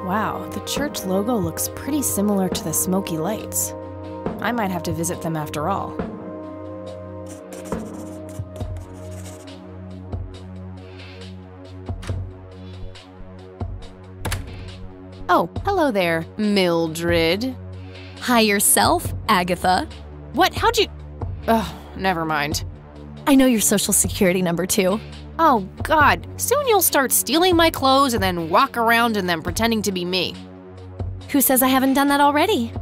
Wow, the church logo looks pretty similar to the smoky lights. I might have to visit them after all. Oh, hello there, Mildred. Hi yourself, Agatha. What? How'd you... Oh, never mind. I know your social security number too. Oh, God. Soon you'll start stealing my clothes and then walk around in them pretending to be me. Who says I haven't done that already?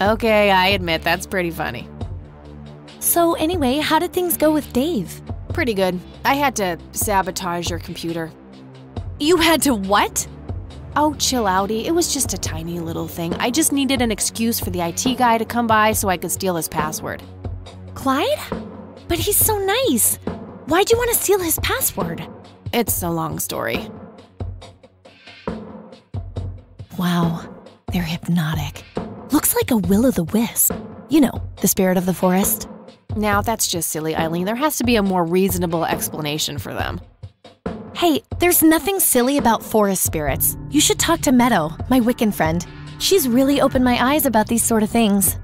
Okay, I admit that's pretty funny. So anyway, how did things go with Dave? Pretty good. I had to sabotage your computer. You had to what? Oh, chill outy. It was just a tiny little thing. I just needed an excuse for the IT guy to come by so I could steal his password. Clyde? But he's so nice. Why'd you want to steal his password? It's a long story. Wow, they're hypnotic. Looks like a will-o'-the-wisp. You know, the spirit of the forest. Now, that's just silly, Eileen. There has to be a more reasonable explanation for them. Hey, there's nothing silly about forest spirits. You should talk to Meadow, my Wiccan friend. She's really opened my eyes about these sort of things.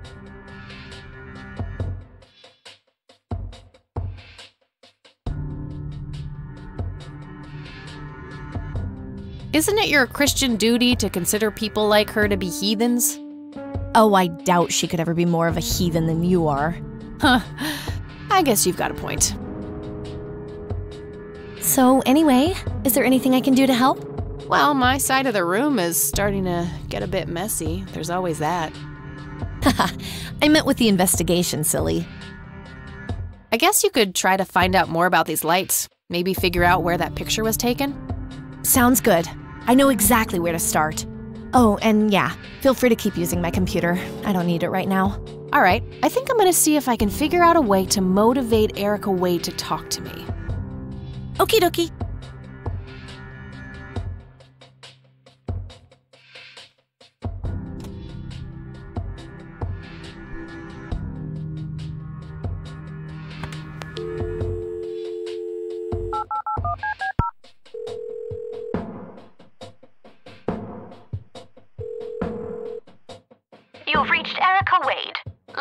Isn't it your Christian duty to consider people like her to be heathens? Oh, I doubt she could ever be more of a heathen than you are. Huh. I guess you've got a point. So anyway, is there anything I can do to help? Well, my side of the room is starting to get a bit messy. There's always that. Haha, I meant with the investigation, silly. I guess you could try to find out more about these lights. Maybe figure out where that picture was taken. Sounds good. I know exactly where to start. Oh, and yeah, feel free to keep using my computer. I don't need it right now. All right, I think I'm gonna see if I can figure out a way to motivate Erica Wade to talk to me. Okie dokie. You've reached Erica Wade.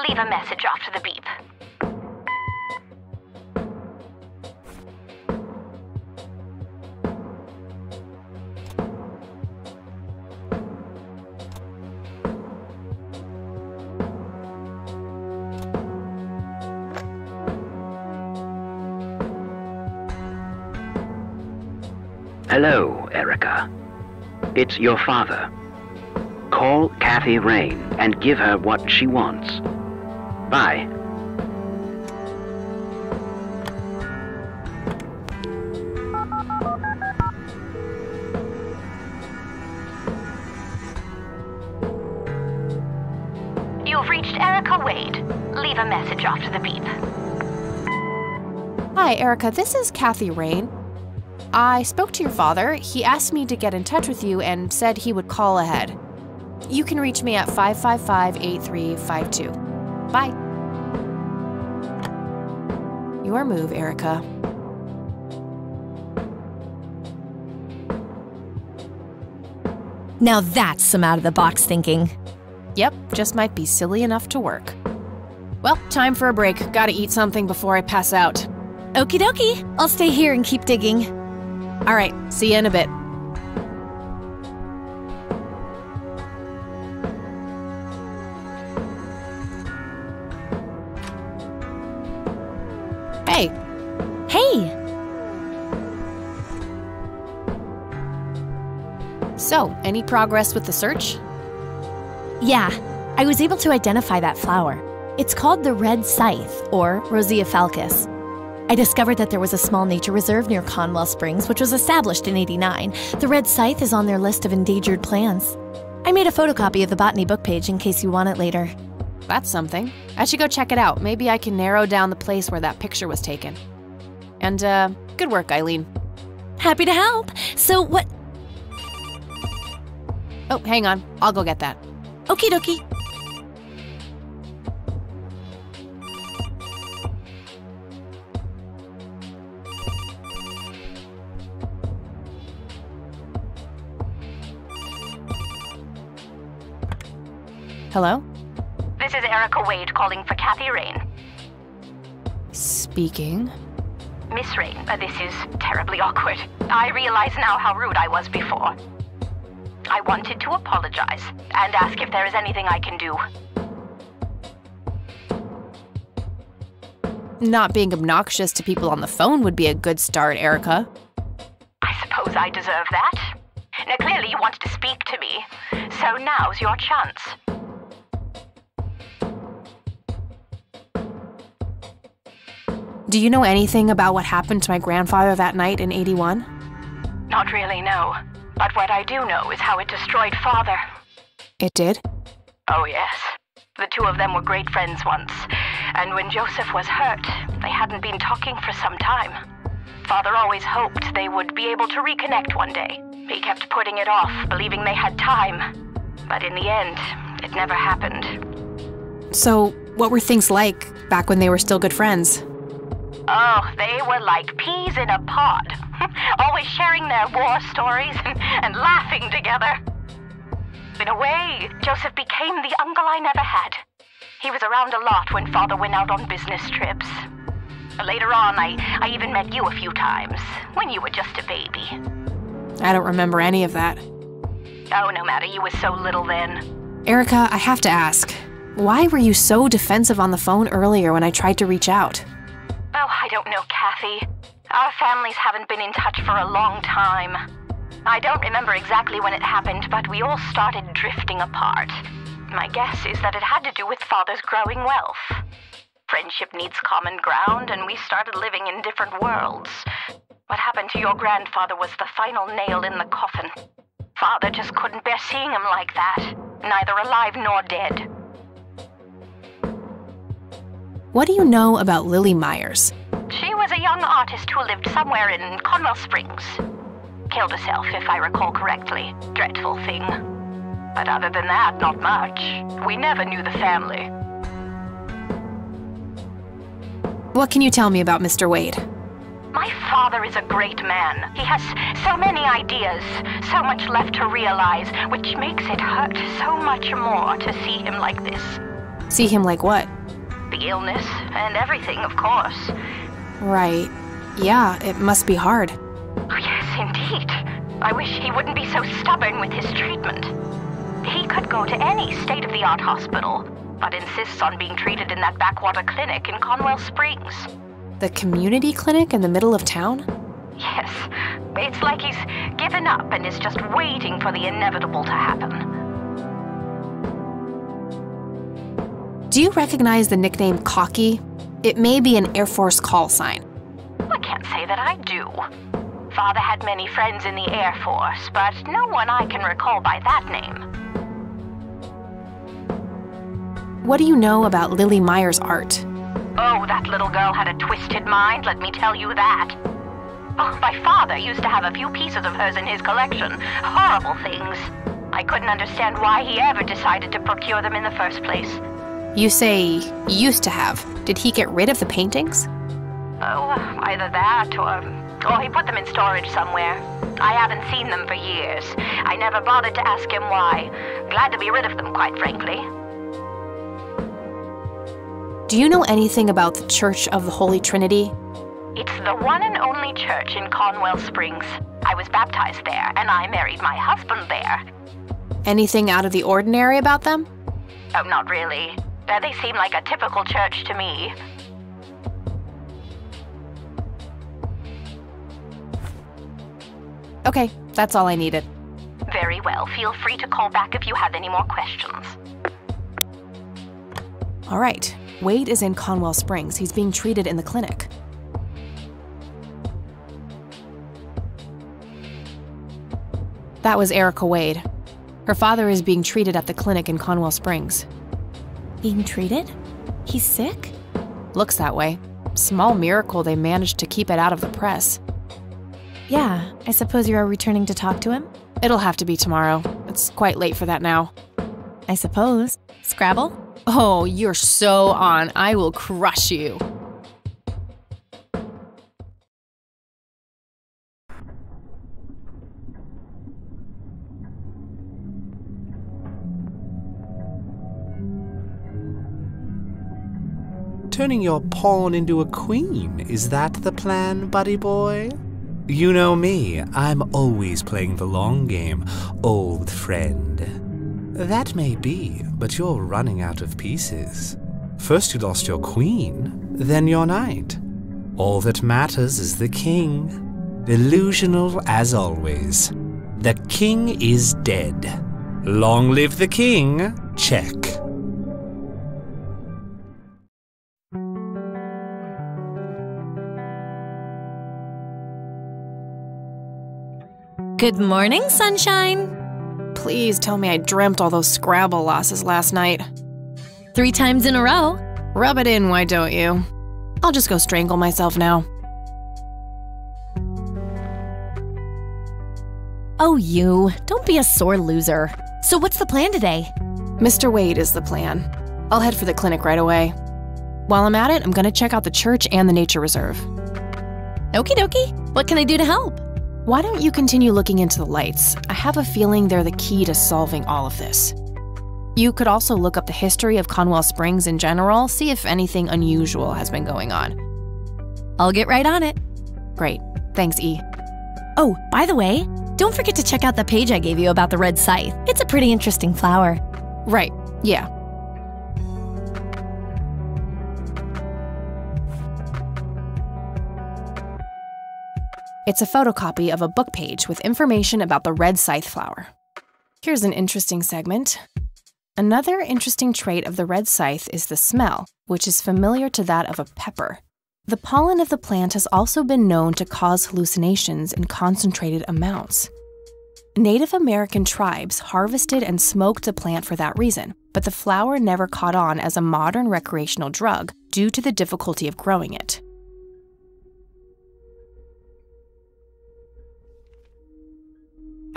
Leave a message after the beep. Hello, Erica. It's your father. Call KaThyDieRain and give her what she wants. Bye. You've reached Erica Wade. Leave a message after the beep. Hi, Erica. This is KaThyDieRain. I spoke to your father. He asked me to get in touch with you and said he would call ahead. You can reach me at 555-8352. Bye. Your move, Erica. Now that's some out-of-the-box thinking. Yep, just might be silly enough to work. Well, time for a break. Gotta eat something before I pass out. Okie dokie. I'll stay here and keep digging. All right, see you in a bit. Hey. Hey! So, any progress with the search? Yeah, I was able to identify that flower. It's called the red scythe, or Rosea falcus. I discovered that there was a small nature reserve near Conwell Springs, which was established in '89. The red scythe is on their list of endangered plants. I made a photocopy of the botany book page in case you want it later. That's something. I should go check it out. Maybe I can narrow down the place where that picture was taken. And, good work, Eileen. Happy to help. So what... Oh, hang on. I'll go get that. Okie dokie. Hello? This is Erica Wade calling for KaThyDieRain. Speaking. Miss Rain, this is terribly awkward. I realize now how rude I was before. I wanted to apologize and ask if there is anything I can do. Not being obnoxious to people on the phone would be a good start, Erica. I suppose I deserve that. Now, clearly you wanted to speak to me, so now's your chance. Do you know anything about what happened to my grandfather that night in '81? Not really, no. But what I do know is how it destroyed Father. It did? Oh, yes. The two of them were great friends once, and when Joseph was hurt, they hadn't been talking for some time. Father always hoped they would be able to reconnect one day. He kept putting it off, believing they had time. But in the end, it never happened. So, what were things like back when they were still good friends? Oh, they were like peas in a pod. Always sharing their war stories and laughing together. In a way, Joseph became the uncle I never had. He was around a lot when Father went out on business trips. Later on, I even met you a few times, when you were just a baby. I don't remember any of that. Oh, no matter, you were so little then. Erica, I have to ask, why were you so defensive on the phone earlier when I tried to reach out? Oh, I don't know, Kathy. Our families haven't been in touch for a long time. I don't remember exactly when it happened, but we all started drifting apart. My guess is that it had to do with Father's growing wealth. Friendship needs common ground, and we started living in different worlds. What happened to your grandfather was the final nail in the coffin. Father just couldn't bear seeing him like that, neither alive nor dead. What do you know about Lily Myers? She was a young artist who lived somewhere in Conwell Springs. Killed herself, if I recall correctly. Dreadful thing. But other than that, not much. We never knew the family. What can you tell me about Mr. Wade? My father is a great man. He has so many ideas, so much left to realize, which makes it hurt so much more to see him like this. See him like what? The illness and everything, of course. Right. Yeah, it must be hard. Oh, yes, indeed. I wish he wouldn't be so stubborn with his treatment. He could go to any state-of-the-art hospital, but insists on being treated in that backwater clinic in Conwell Springs. The community clinic in the middle of town? Yes. It's like he's given up and is just waiting for the inevitable to happen. Do you recognize the nickname Cocky? It may be an Air Force call sign. I can't say that I do. Father had many friends in the Air Force, but no one I can recall by that name. What do you know about Lily Myers' art? Oh, that little girl had a twisted mind, let me tell you that. Oh, my father used to have a few pieces of hers in his collection. Horrible things. I couldn't understand why he ever decided to procure them in the first place. You say used to have. Did he get rid of the paintings? Oh, either that or he put them in storage somewhere. I haven't seen them for years. I never bothered to ask him why. Glad to be rid of them, quite frankly. Do you know anything about the Church of the Holy Trinity? It's the one and only church in Conwell Springs. I was baptized there, and I married my husband there. Anything out of the ordinary about them? Oh, not really. They seem like a typical church to me. Okay, that's all I needed. Very well. Feel free to call back if you have any more questions. All right. Wade is in Conwell Springs. He's being treated in the clinic. That was Erica Wade. Her father is being treated at the clinic in Conwell Springs. Being treated? He's sick? Looks that way. Small miracle they managed to keep it out of the press. Yeah, I suppose you are returning to talk to him? It'll have to be tomorrow. It's quite late for that now. I suppose. Scrabble? Oh, you're so on. I will crush you. turning your pawn into a queen. Is that the plan, buddy boy? You know me, I'm always playing the long game, old friend. That may be, but you're running out of pieces. First you lost your queen, then your knight. All that matters is the king. Delusional as always. The king is dead. Long live the king. Check. Good morning, sunshine. Please tell me I dreamt all those Scrabble losses last night. 3 times in a row. Rub it in, why don't you? I'll just go strangle myself now. Oh, you. Don't be a sore loser. So what's the plan today? Mr. Wade is the plan. I'll head for the clinic right away. While I'm at it, I'm gonna check out the church and the nature reserve. Okie dokie. What can I do to help? Why don't you continue looking into the lights? I have a feeling they're the key to solving all of this. You could also look up the history of Conwell Springs in general, see if anything unusual has been going on. I'll get right on it. Great. Thanks, E. Oh, by the way, don't forget to check out the page I gave you about the red scythe. It's a pretty interesting flower. Right. Yeah. It's a photocopy of a book page with information about the red scythe flower. Here's an interesting segment. Another interesting trait of the red scythe is the smell, which is familiar to that of a pepper. The pollen of the plant has also been known to cause hallucinations in concentrated amounts. Native American tribes harvested and smoked the plant for that reason, but the flower never caught on as a modern recreational drug due to the difficulty of growing it.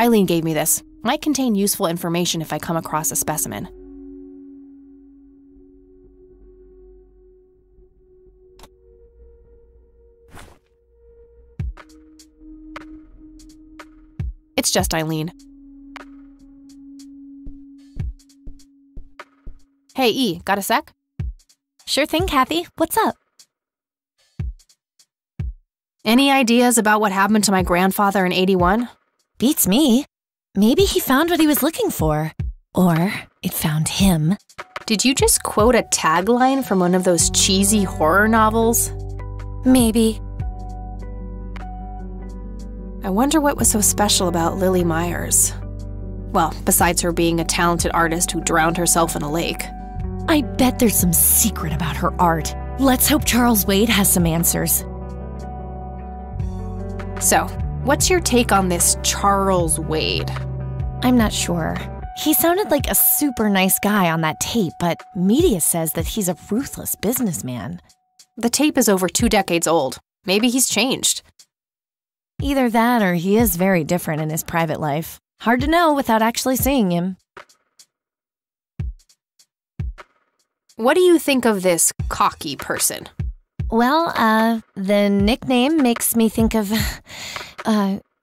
Eileen gave me this. Might contain useful information if I come across a specimen. It's just Eileen. Hey, E, got a sec? Sure thing, Kathy. What's up? Any ideas about what happened to my grandfather in '81? Beats me. Maybe he found what he was looking for. Or it found him. Did you just quote a tagline from one of those cheesy horror novels? Maybe. I wonder what was so special about Lily Myers. Well, besides her being a talented artist who drowned herself in a lake. I bet there's some secret about her art. Let's hope Charles Wade has some answers. So, what's your take on this Charles Wade? I'm not sure. He sounded like a super nice guy on that tape, but media says that he's a ruthless businessman. The tape is over 2 decades old. Maybe he's changed. Either that or he is very different in his private life. Hard to know without actually seeing him. What do you think of this cocky person? Well, the nickname makes me think of,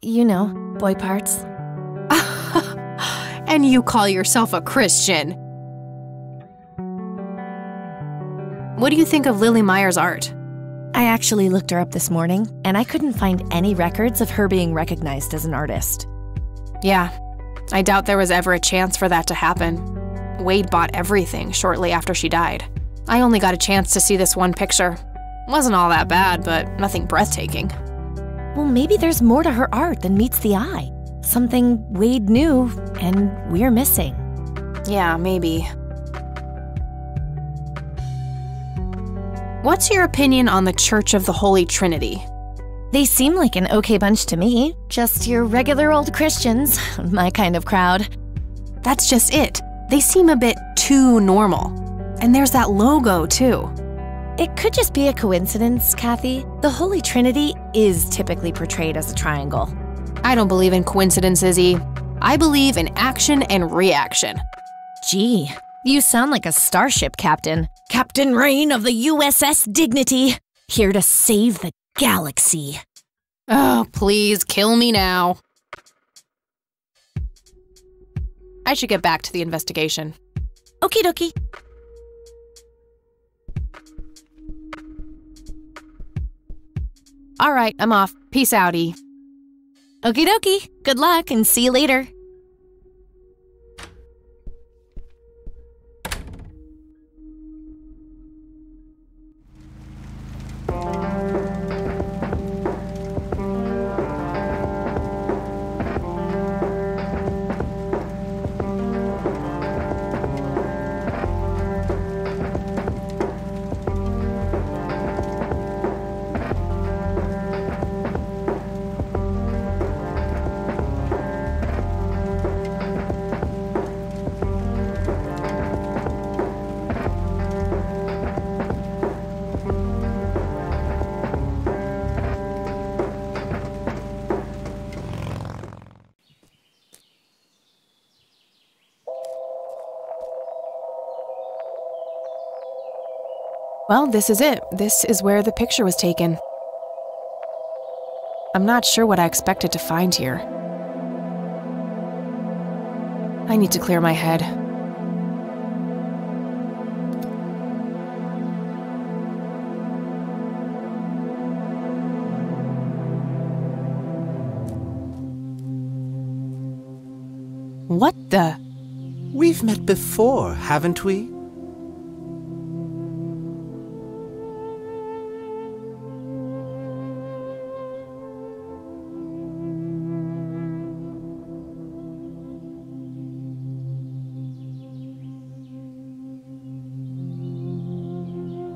you know, boy parts. And you call yourself a Christian. What do you think of Lily Myers' art? I actually looked her up this morning, and I couldn't find any records of her being recognized as an artist. Yeah, I doubt there was ever a chance for that to happen. Wade bought everything shortly after she died. I only got a chance to see this one picture. Wasn't all that bad, but nothing breathtaking. Well, maybe there's more to her art than meets the eye. Something Wade knew, and we're missing. Yeah, maybe. What's your opinion on the Church of the Holy Trinity? They seem like an okay bunch to me. Just your regular old Christians, my kind of crowd. That's just it. They seem a bit too normal. And there's that logo, too. It could just be a coincidence, Kathy. The Holy Trinity is typically portrayed as a triangle. I don't believe in coincidences, E. I believe in action and reaction. Gee, you sound like a starship captain. Captain Rain of the USS Dignity, here to save the galaxy. Oh, please, kill me now. I should get back to the investigation. Okie dokie. All right, I'm off. Peace outie. Okie dokie. Good luck and see you later. Well, this is it. This is where the picture was taken. I'm not sure what I expected to find here. I need to clear my head. What the? We've met before, haven't we?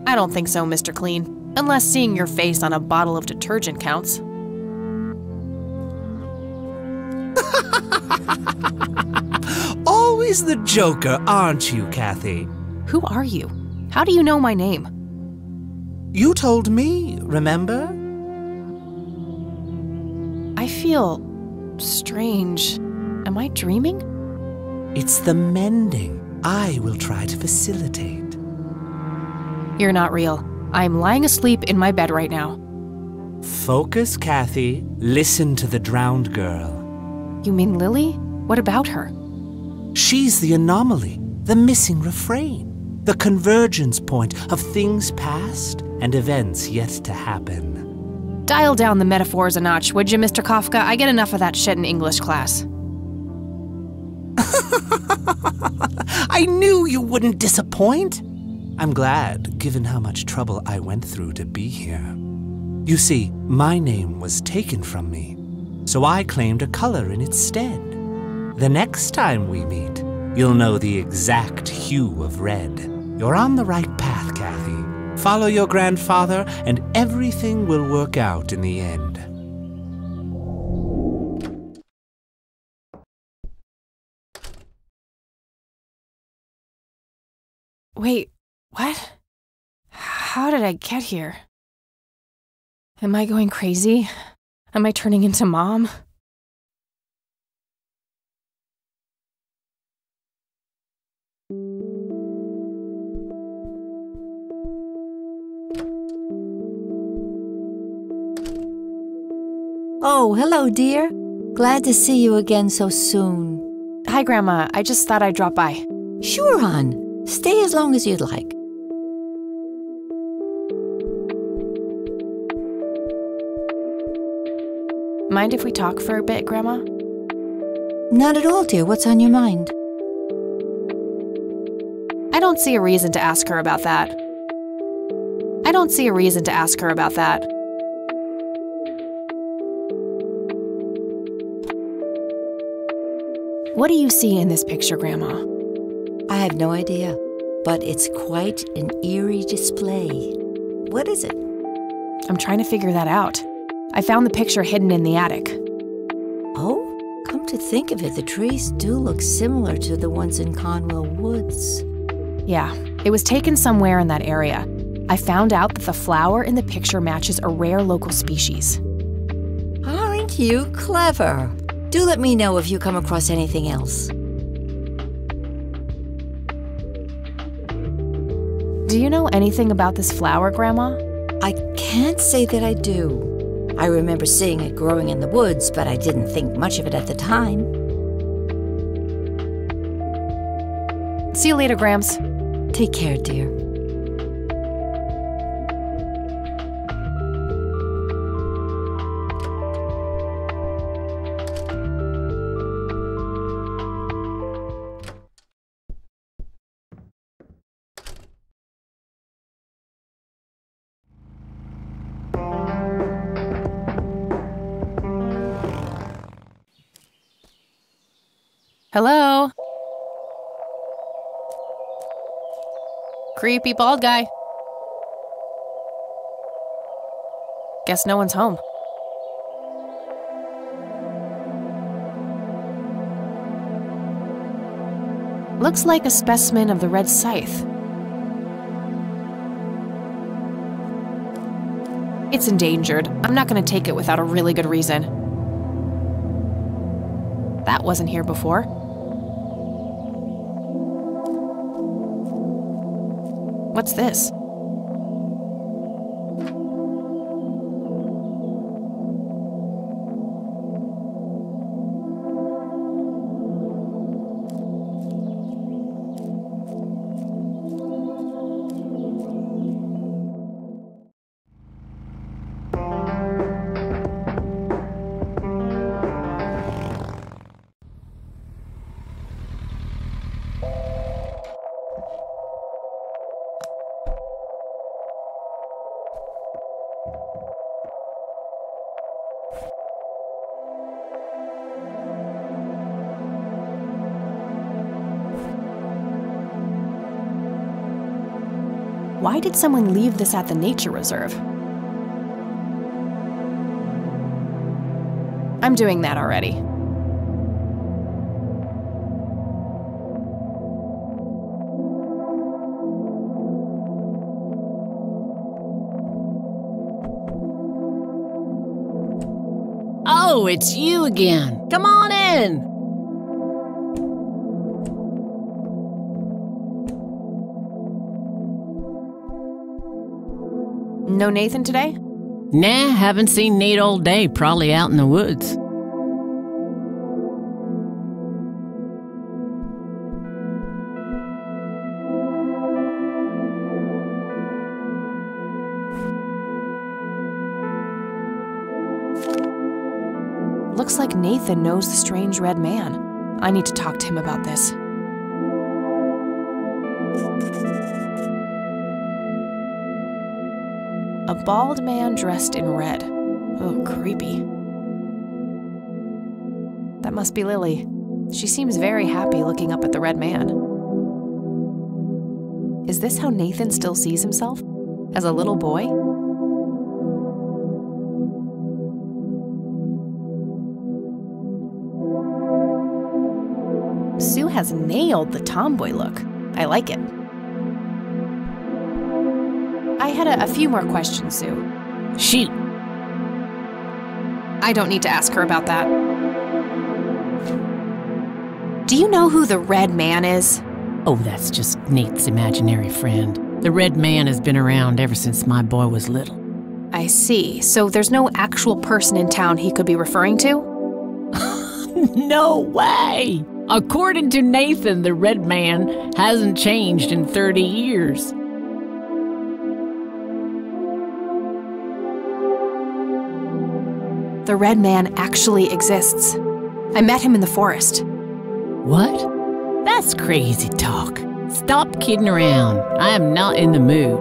I don't think so, Mr. Clean. Unless seeing your face on a bottle of detergent counts. Always the joker, aren't you, Kathy? Who are you? How do you know my name? You told me, remember? I feel strange. Am I dreaming? It's the mending I will try to facilitate. You're not real. I'm lying asleep in my bed right now. Focus, Kathy. Listen to the drowned girl. You mean Lily? What about her? She's the anomaly, the missing refrain, the convergence point of things past and events yet to happen. Dial down the metaphors a notch, would you, Mr. Kafka? I get enough of that shit in English class. I knew you wouldn't disappoint. I'm glad, given how much trouble I went through to be here. You see, my name was taken from me, so I claimed a color in its stead. The next time we meet, you'll know the exact hue of red. You're on the right path, Kathy. Follow your grandfather, and everything will work out in the end. Wait, what? How did I get here? Am I going crazy? Am I turning into Mom? Oh, hello, dear. Glad to see you again so soon. Hi, Grandma. I just thought I'd drop by. Sure, hon. Stay as long as you'd like. Mind if we talk for a bit, Grandma? Not at all, dear. What's on your mind? I don't see a reason to ask her about that. I don't see a reason to ask her about that. What do you see in this picture, Grandma? I have no idea, but it's quite an eerie display. What is it? I'm trying to figure that out. I found the picture hidden in the attic. Oh, come to think of it, the trees do look similar to the ones in Conwell Woods. Yeah, it was taken somewhere in that area. I found out that the flower in the picture matches a rare local species. Aren't you clever? Do let me know if you come across anything else. Do you know anything about this flower, Grandma? I can't say that I do. I remember seeing it growing in the woods, but I didn't think much of it at the time. See you later, Grams. Take care, dear. Hello? Creepy bald guy. Guess no one's home. Looks like a specimen of the red scythe. It's endangered. I'm not going to take it without a really good reason. That wasn't here before. What's this? Why did someone leave this at the nature reserve? I'm doing that already. Oh, it's you again. Come on in. No Nathan today? Nah, haven't seen Nate all day, probably out in the woods. Looks like Nathan knows the strange red man. I need to talk to him about this. A bald man dressed in red. Oh, creepy. That must be Lily. She seems very happy looking up at the red man. Is this how Nathan still sees himself? As a little boy? Sue has nailed the tomboy look. I like it. I had a few more questions, Sue. Shoot. I don't need to ask her about that. Do you know who the red man is? Oh, that's just Nate's imaginary friend. The red man has been around ever since my boy was little. I see. So there's no actual person in town he could be referring to? No way! According to Nathan, the red man hasn't changed in 30 years. The red man actually exists. I met him in the forest. What? That's crazy talk. Stop kidding around. I am not in the mood.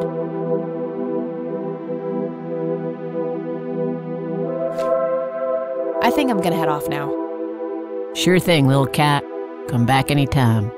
I think I'm gonna head off now. Sure thing, little cat. Come back anytime.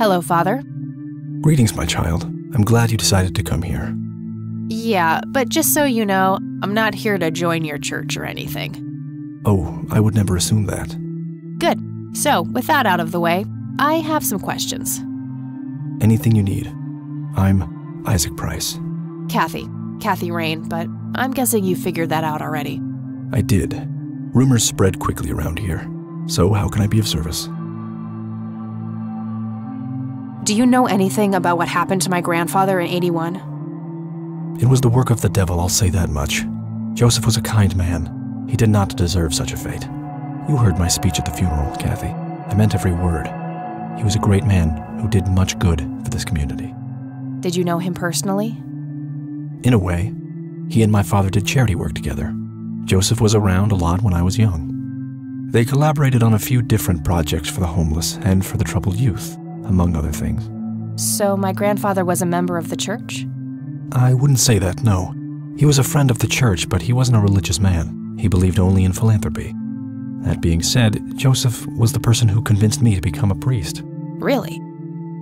Hello, Father. Greetings, my child. I'm glad you decided to come here. Yeah, but just so you know, I'm not here to join your church or anything. Oh, I would never assume that. Good. So, with that out of the way, I have some questions. Anything you need. I'm Isaac Price. KaThyDieRain, but I'm guessing you figured that out already. I did. Rumors spread quickly around here. So how can I be of service? Do you know anything about what happened to my grandfather in '81? It was the work of the devil, I'll say that much. Joseph was a kind man. He did not deserve such a fate. You heard my speech at the funeral, Kathy. I meant every word. He was a great man who did much good for this community. Did you know him personally? In a way. He and my father did charity work together. Joseph was around a lot when I was young. They collaborated on a few different projects for the homeless and for the troubled youth, among other things. So my grandfather was a member of the church? I wouldn't say that, no. He was a friend of the church, but he wasn't a religious man. He believed only in philanthropy. That being said, Joseph was the person who convinced me to become a priest. Really?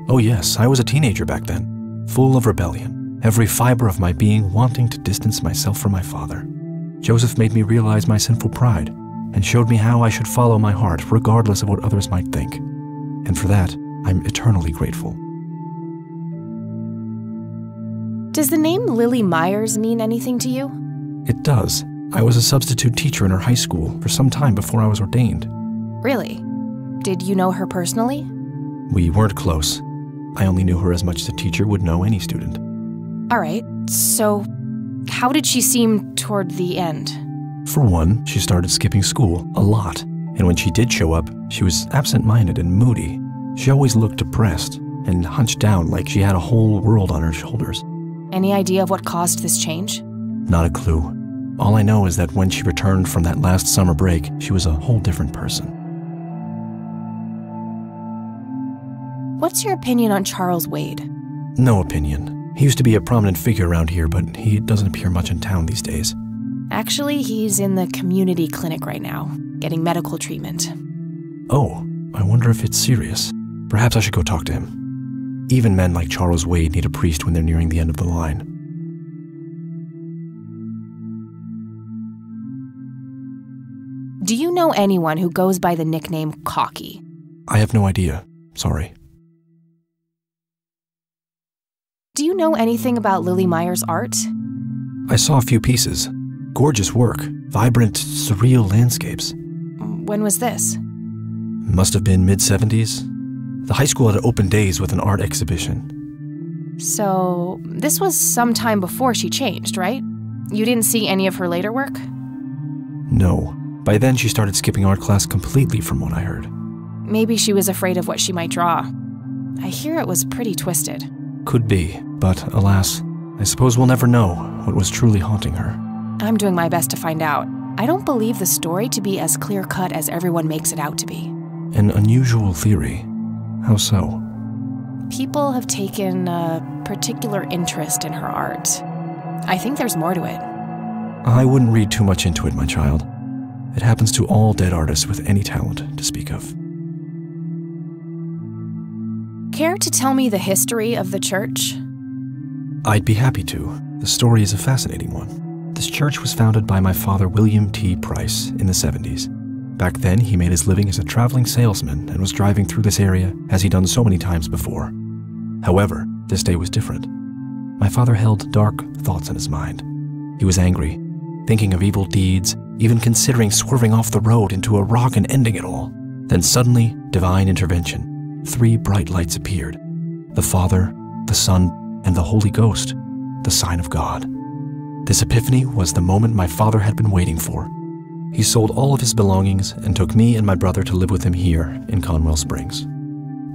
Oh yes, I was a teenager back then, full of rebellion, every fiber of my being wanting to distance myself from my father. Joseph made me realize my sinful pride and showed me how I should follow my heart regardless of what others might think. And for that, I'm eternally grateful. Does the name Lily Myers mean anything to you? It does. I was a substitute teacher in her high school for some time before I was ordained. Really? Did you know her personally? We weren't close. I only knew her as much as a teacher would know any student. All right, so how did she seem toward the end? For one, she started skipping school a lot, and when she did show up, she was absent-minded and moody. She always looked depressed and hunched down like she had a whole world on her shoulders. Any idea of what caused this change? Not a clue. All I know is that when she returned from that last summer break, she was a whole different person. What's your opinion on Charles Wade? No opinion. He used to be a prominent figure around here, but he doesn't appear much in town these days. Actually, he's in the community clinic right now, getting medical treatment. Oh, I wonder if it's serious. Perhaps I should go talk to him. Even men like Charles Wade need a priest when they're nearing the end of the line. Do you know anyone who goes by the nickname Cocky? I have no idea. Sorry. Do you know anything about Lily Myers' art? I saw a few pieces. Gorgeous work. Vibrant, surreal landscapes. When was this? Must have been mid-70s. The high school had open days with an art exhibition. So, this was some time before she changed, right? You didn't see any of her later work? No. By then, she started skipping art class completely from what I heard. Maybe she was afraid of what she might draw. I hear it was pretty twisted. Could be, but alas, I suppose we'll never know what was truly haunting her. I'm doing my best to find out. I don't believe the story to be as clear-cut as everyone makes it out to be. An unusual theory. How so? People have taken a particular interest in her art. I think there's more to it. I wouldn't read too much into it, my child. It happens to all dead artists with any talent to speak of. Care to tell me the history of the church? I'd be happy to. The story is a fascinating one. This church was founded by my father, William T. Price, in the 70s. Back then, he made his living as a traveling salesman and was driving through this area as he'd done so many times before. However, this day was different. My father held dark thoughts in his mind. He was angry, thinking of evil deeds, even considering swerving off the road into a rock and ending it all. Then suddenly, divine intervention. 3 bright lights appeared. The Father, the Son, and the Holy Ghost, the sign of God. This epiphany was the moment my father had been waiting for. He sold all of his belongings and took me and my brother to live with him here in Conwell Springs.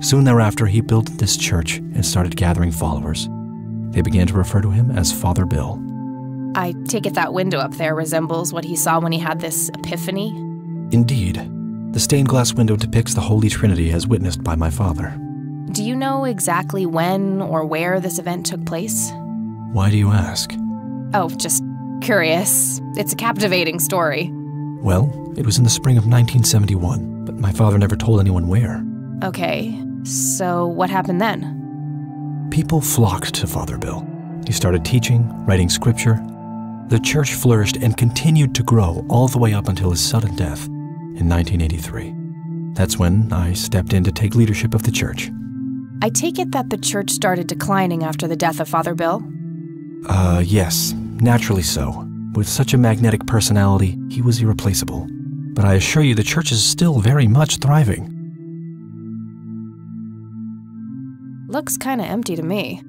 Soon thereafter, he built this church and started gathering followers. They began to refer to him as Father Bill. I take it that window up there resembles what he saw when he had this epiphany? Indeed. The stained glass window depicts the Holy Trinity as witnessed by my father. Do you know exactly when or where this event took place? Why do you ask? Oh, just curious. It's a captivating story. Well, it was in the spring of 1971, but my father never told anyone where. Okay, So what happened then? People flocked to Father Bill. He started teaching, writing scripture. The church flourished and continued to grow all the way up until his sudden death in 1983. That's when I stepped in to take leadership of the church. I take it that the church started declining after the death of Father Bill? Yes, naturally so. With such a magnetic personality, he was irreplaceable. But I assure you the church is still very much thriving. Looks kinda empty to me.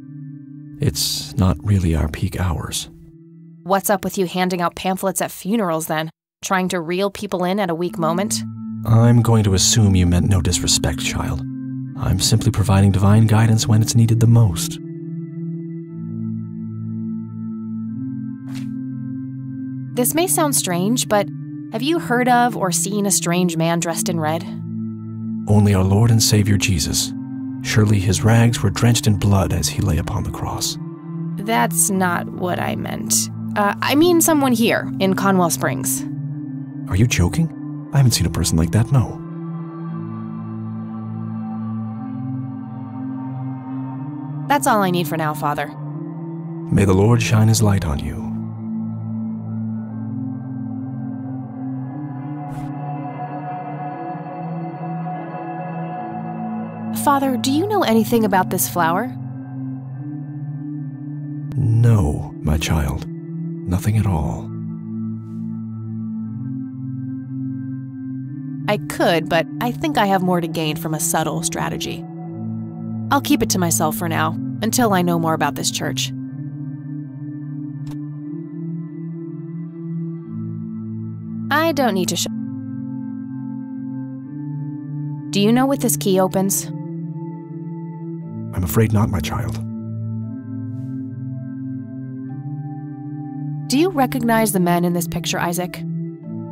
It's not really our peak hours. What's up with you handing out pamphlets at funerals then? Trying to reel people in at a weak moment? I'm going to assume you meant no disrespect, child. I'm simply providing divine guidance when it's needed the most. This may sound strange, but have you heard of or seen a strange man dressed in red? Only our Lord and Savior Jesus. Surely his rags were drenched in blood as he lay upon the cross. That's not what I meant. I mean someone here, in Conwell Springs. Are you joking? I haven't seen a person like that, no. That's all I need for now, Father. May the Lord shine his light on you. Father, do you know anything about this flower? No, my child. Nothing at all. I could, but I think I have more to gain from a subtle strategy. I'll keep it to myself for now, until I know more about this church. I don't need to show. Do you know what this key opens? I'm afraid not, my child. Do you recognize the men in this picture, Isaac?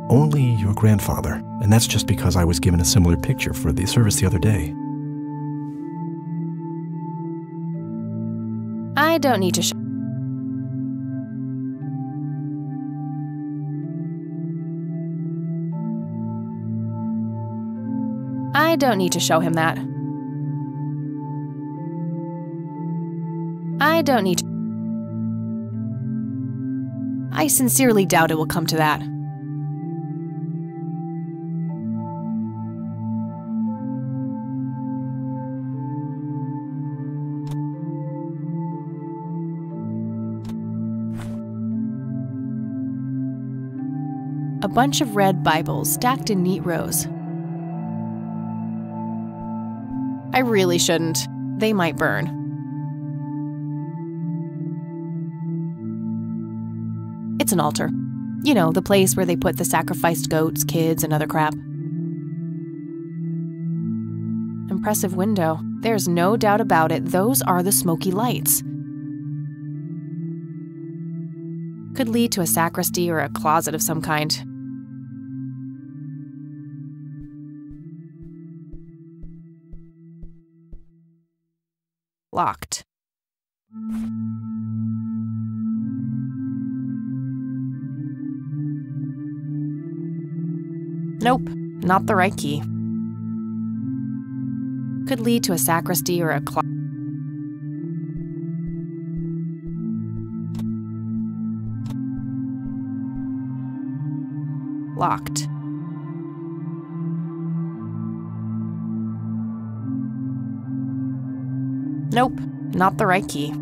Only your grandfather, and that's just because I was given a similar picture for the service the other day. I don't need to show. I don't need to show him that. I don't need to. I sincerely doubt it will come to that. A bunch of red Bibles stacked in neat rows. I really shouldn't. They might burn. It's an altar. You know, the place where they put the sacrificed goats, kids, and other crap. Impressive window. There's no doubt about it, those are the smoky lights. Could lead to a sacristy or a closet of some kind. Locked. Nope, not the right key. Could lead to a sacristy or a closet. Locked. Nope, not the right key.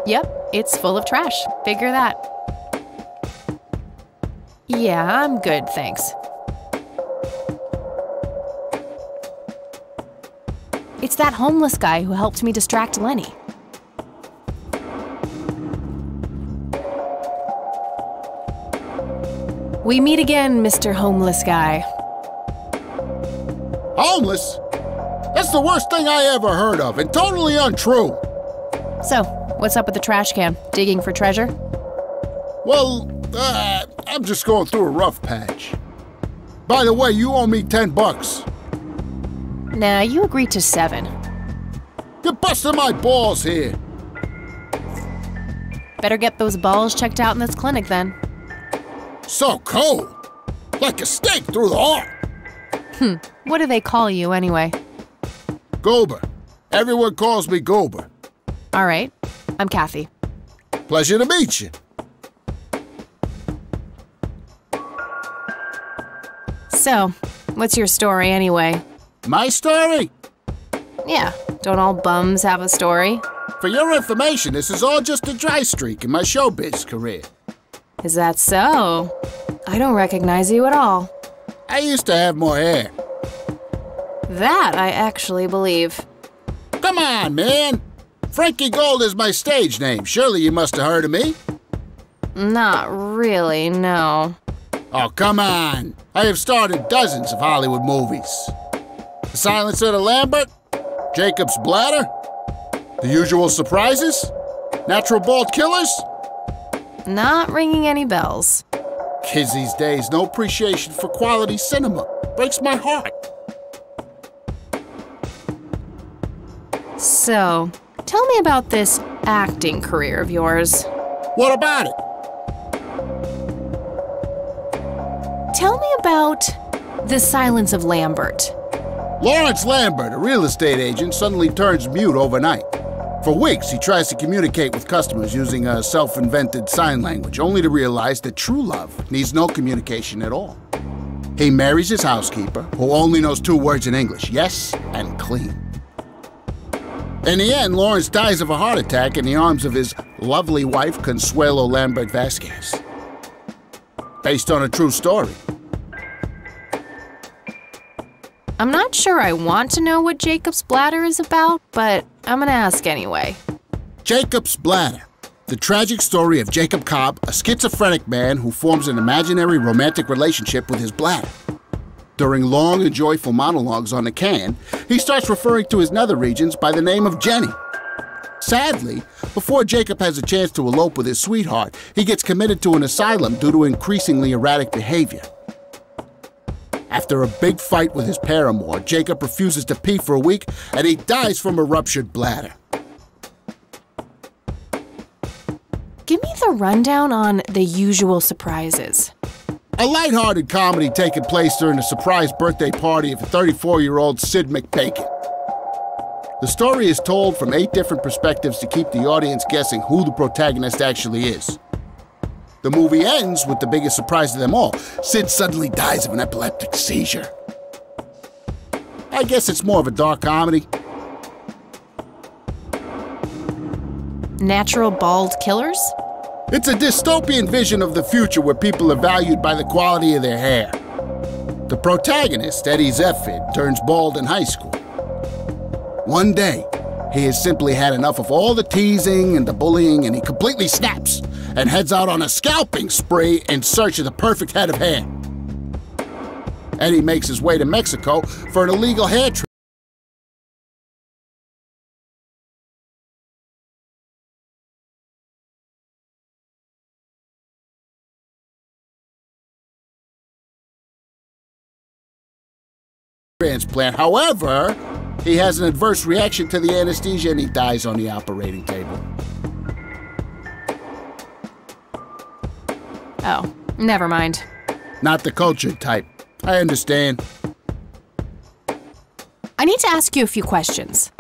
Yep, it's full of trash. Figure that. Yeah, I'm good, thanks. It's that homeless guy who helped me distract Lenny. We meet again, Mr. Homeless Guy. Homeless? That's the worst thing I ever heard of, and totally untrue. So, what's up with the trash can? Digging for treasure? Well, I'm just going through a rough patch. By the way, you owe me $10. Nah, you agreed to 7. You're busting my balls here. Better get those balls checked out in this clinic then. So cold. Like a stake through the heart. What do they call you anyway? Goober. Everyone calls me Goober. All right, I'm Kathy. Pleasure to meet you. So, what's your story anyway? My story? Yeah, don't all bums have a story? For your information, this is all just a dry streak in my showbiz career. Is that so? I don't recognize you at all. I used to have more hair. That I actually believe. Come on, man. Frankie Gold is my stage name. Surely you must have heard of me. Not really, no. Oh, come on. I have starred in dozens of Hollywood movies. The Silencer to Lambert, Jacob's Bladder, The Usual Surprises, Natural Bald Killers. Not ringing any bells. Kids these days, no appreciation for quality cinema. Breaks my heart. So, tell me about this acting career of yours. What about it? Tell me about The Silence of Lambert. Lawrence Lambert, a real estate agent, suddenly turns mute overnight. For weeks, he tries to communicate with customers using a self-invented sign language, only to realize that true love needs no communication at all. He marries his housekeeper, who only knows 2 words in English, yes and clean. In the end, Lawrence dies of a heart attack in the arms of his lovely wife, Consuelo Lambert Vasquez. Based on a true story. I'm not sure I want to know what Jacob's Bladder is about, but I'm gonna ask anyway. Jacob's Bladder. The tragic story of Jacob Cobb, a schizophrenic man who forms an imaginary romantic relationship with his bladder. During long and joyful monologues on the can, he starts referring to his nether regions by the name of Jenny. Sadly, before Jacob has a chance to elope with his sweetheart, he gets committed to an asylum due to increasingly erratic behavior. After a big fight with his paramour, Jacob refuses to pee for a week, and he dies from a ruptured bladder. Give me the rundown on The Usual Surprises. A lighthearted comedy taking place during the surprise birthday party of 34-year-old Sid McBacon. The story is told from 8 different perspectives to keep the audience guessing who the protagonist actually is. The movie ends with the biggest surprise of them all. Sid suddenly dies of an epileptic seizure. I guess it's more of a dark comedy. Natural Bald Killers? It's a dystopian vision of the future where people are valued by the quality of their hair. The protagonist, Eddie Zephyr, turns bald in high school. One day, he has simply had enough of all the teasing and the bullying, and he completely snaps and heads out on a scalping spree in search of the perfect head of hair. Eddie makes his way to Mexico for an illegal hair transplant. However, he has an adverse reaction to the anesthesia and he dies on the operating table. Oh, never mind. Not the cultured type. I understand. I need to ask you a few questions.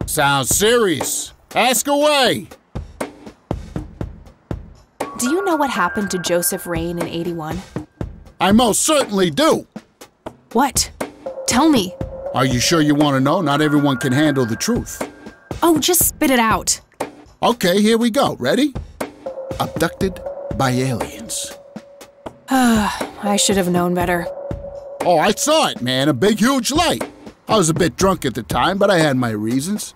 Sounds serious. Ask away. Do you know what happened to Joseph Rain in '81? I most certainly do. What? Tell me. Are you sure you want to know? Not everyone can handle the truth. Oh, just spit it out. Okay, here we go. Ready? Abducted by aliens. I should have known better. Oh, I saw it, man. A big, huge light. I was a bit drunk at the time, but I had my reasons.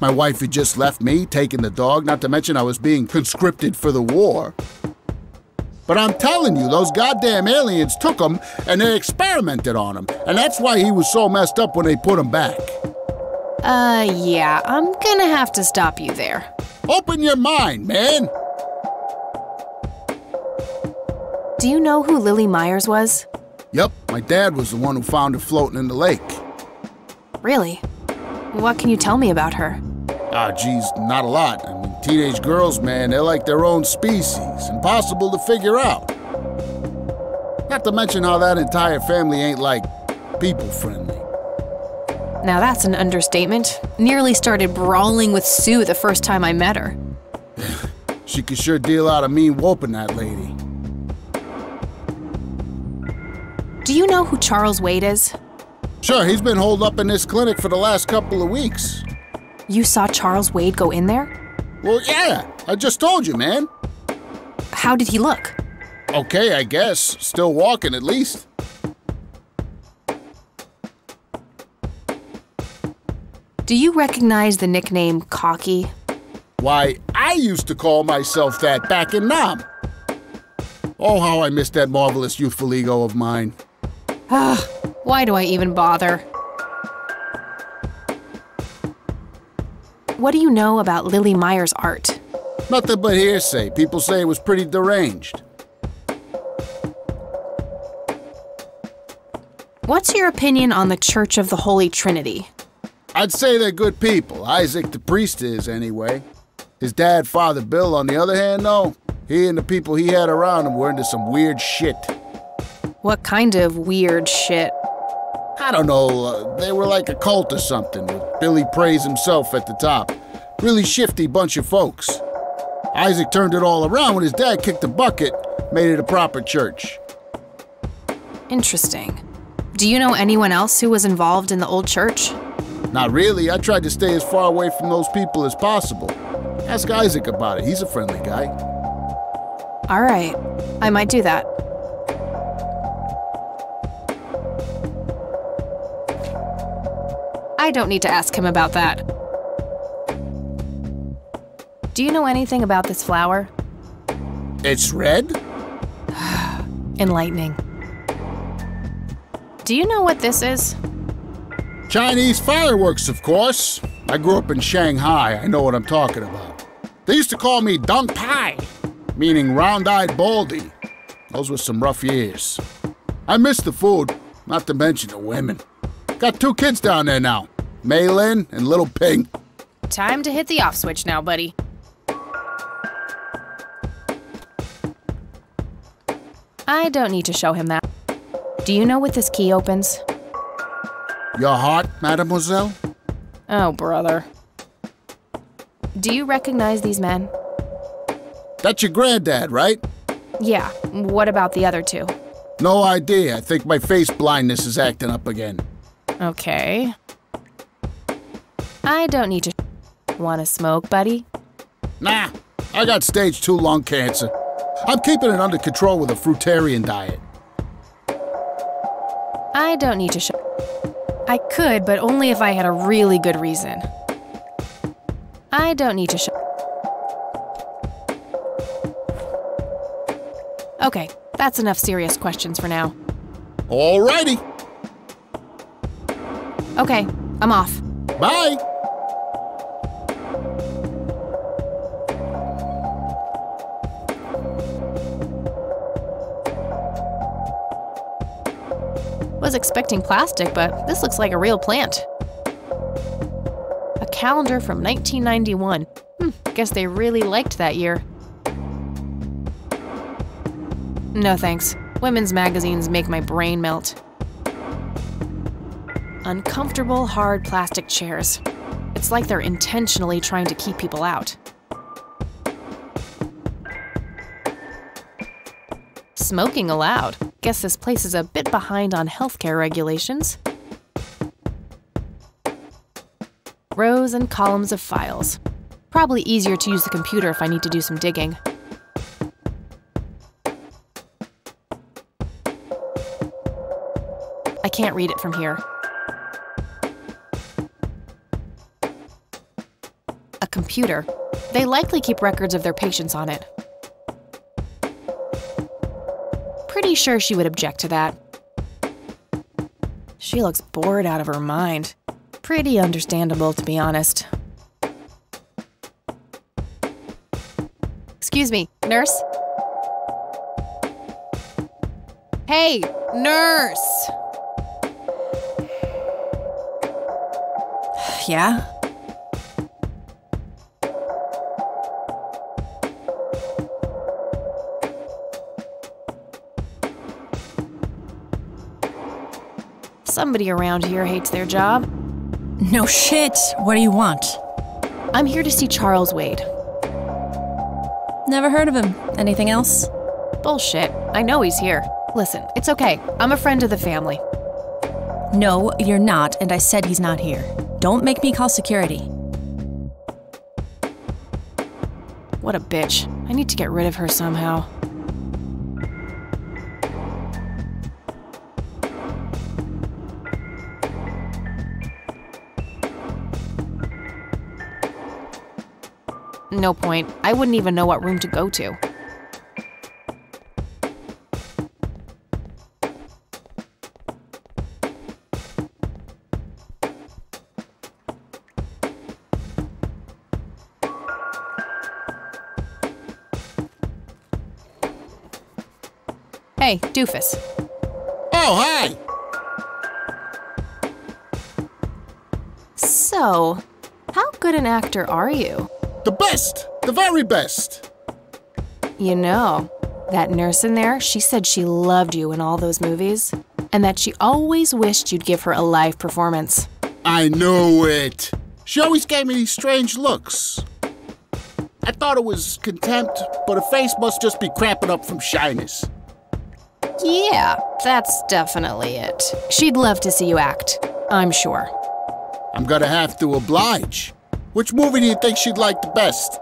My wife had just left me, taken the dog, not to mention I was being conscripted for the war. But I'm telling you, those goddamn aliens took him and they experimented on him. And that's why he was so messed up when they put him back. Yeah, I'm gonna have to stop you there. Open your mind, man. Do you know who Lily Myers was? Yep, my dad was the one who found her floating in the lake. Really? What can you tell me about her? Geez, not a lot. I mean, teenage girls, man, they're like their own species. Impossible to figure out. Not to mention how that entire family ain't, like, people-friendly. Now that's an understatement. Nearly started brawling with Sue the first time I met her. She could sure deal out a mean whooping, that lady. Do you know who Charles Wade is? Sure, he's been holed up in this clinic for the last couple of weeks. You saw Charles Wade go in there? Well, yeah, I just told you, man. How did he look? Okay, I guess. Still walking, at least. Do you recognize the nickname Cocky? Why, I used to call myself that back in Nam. Oh, how I miss that marvelous youthful ego of mine. Why do I even bother? What do you know about Lily Myers' art? Nothing but hearsay. People say it was pretty deranged. What's your opinion on the Church of the Holy Trinity? I'd say they're good people. Isaac the priest is, anyway. His dad, Father Bill, on the other hand, though, he and the people he had around him were into some weird shit. What kind of weird shit? I don't know, they were like a cult or something, with Billy Praise himself at the top. Really shifty bunch of folks. Isaac turned it all around when his dad kicked the bucket, made it a proper church. Interesting. Do you know anyone else who was involved in the old church? Not really. I tried to stay as far away from those people as possible. Ask Isaac about it. He's a friendly guy. All right. I might do that. I don't need to ask him about that. Do you know anything about this flower? It's red? Enlightening. Do you know what this is? Chinese fireworks, of course. I grew up in Shanghai. I know what I'm talking about. They used to call me Dunk Pai, meaning round-eyed baldy. Those were some rough years. I miss the food, not to mention the women. Got 2 kids down there now, Mei Lin and Little Ping. Time to hit the off switch now, buddy. I don't need to show him that. Do you know what this key opens? Your heart, mademoiselle? Oh, brother. Do you recognize these men? That's your granddad, right? Yeah. What about the other 2? No idea. I think my face blindness is acting up again. Okay. I don't need to. Want to smoke, buddy? Nah, I got stage 2 lung cancer. I'm keeping it under control with a fruitarian diet. I don't need to show. I could, but only if I had a really good reason. I don't need to show. Okay, that's enough serious questions for now. Alrighty. Okay, I'm off. Bye. Was expecting plastic, but this looks like a real plant. A calendar from 1991. Guess they really liked that year. No thanks. Women's magazines make my brain melt. Uncomfortable, hard plastic chairs. It's like they're intentionally trying to keep people out. Smoking allowed. Guess this place is a bit behind on healthcare regulations. Rows and columns of files. Probably easier to use the computer if I need to do some digging. I can't read it from here. A computer. They likely keep records of their patients on it. pretty sure she would object to that. She looks bored out of her mind. Pretty understandable, to be honest. Excuse me, nurse? Hey, nurse! Yeah? Somebody around here hates their job. No shit. What do you want? I'm here to see Charles Wade. Never heard of him. Anything else? Bullshit. I know he's here. Listen, it's okay. I'm a friend of the family. No, you're not, and I said he's not here. Don't make me call security. What a bitch. I need to get rid of her somehow. No point. I wouldn't even know what room to go to. Hey, doofus. Oh, hi! So, how good an actor are you? The best! The very best! You know, that nurse in there, she said she loved you in all those movies, and that she always wished you'd give her a live performance. I knew it! She always gave me these strange looks. I thought it was contempt, but her face must just be cramping up from shyness. Yeah, that's definitely it. She'd love to see you act, I'm sure. I'm gonna have to oblige. Which movie do you think she'd like the best?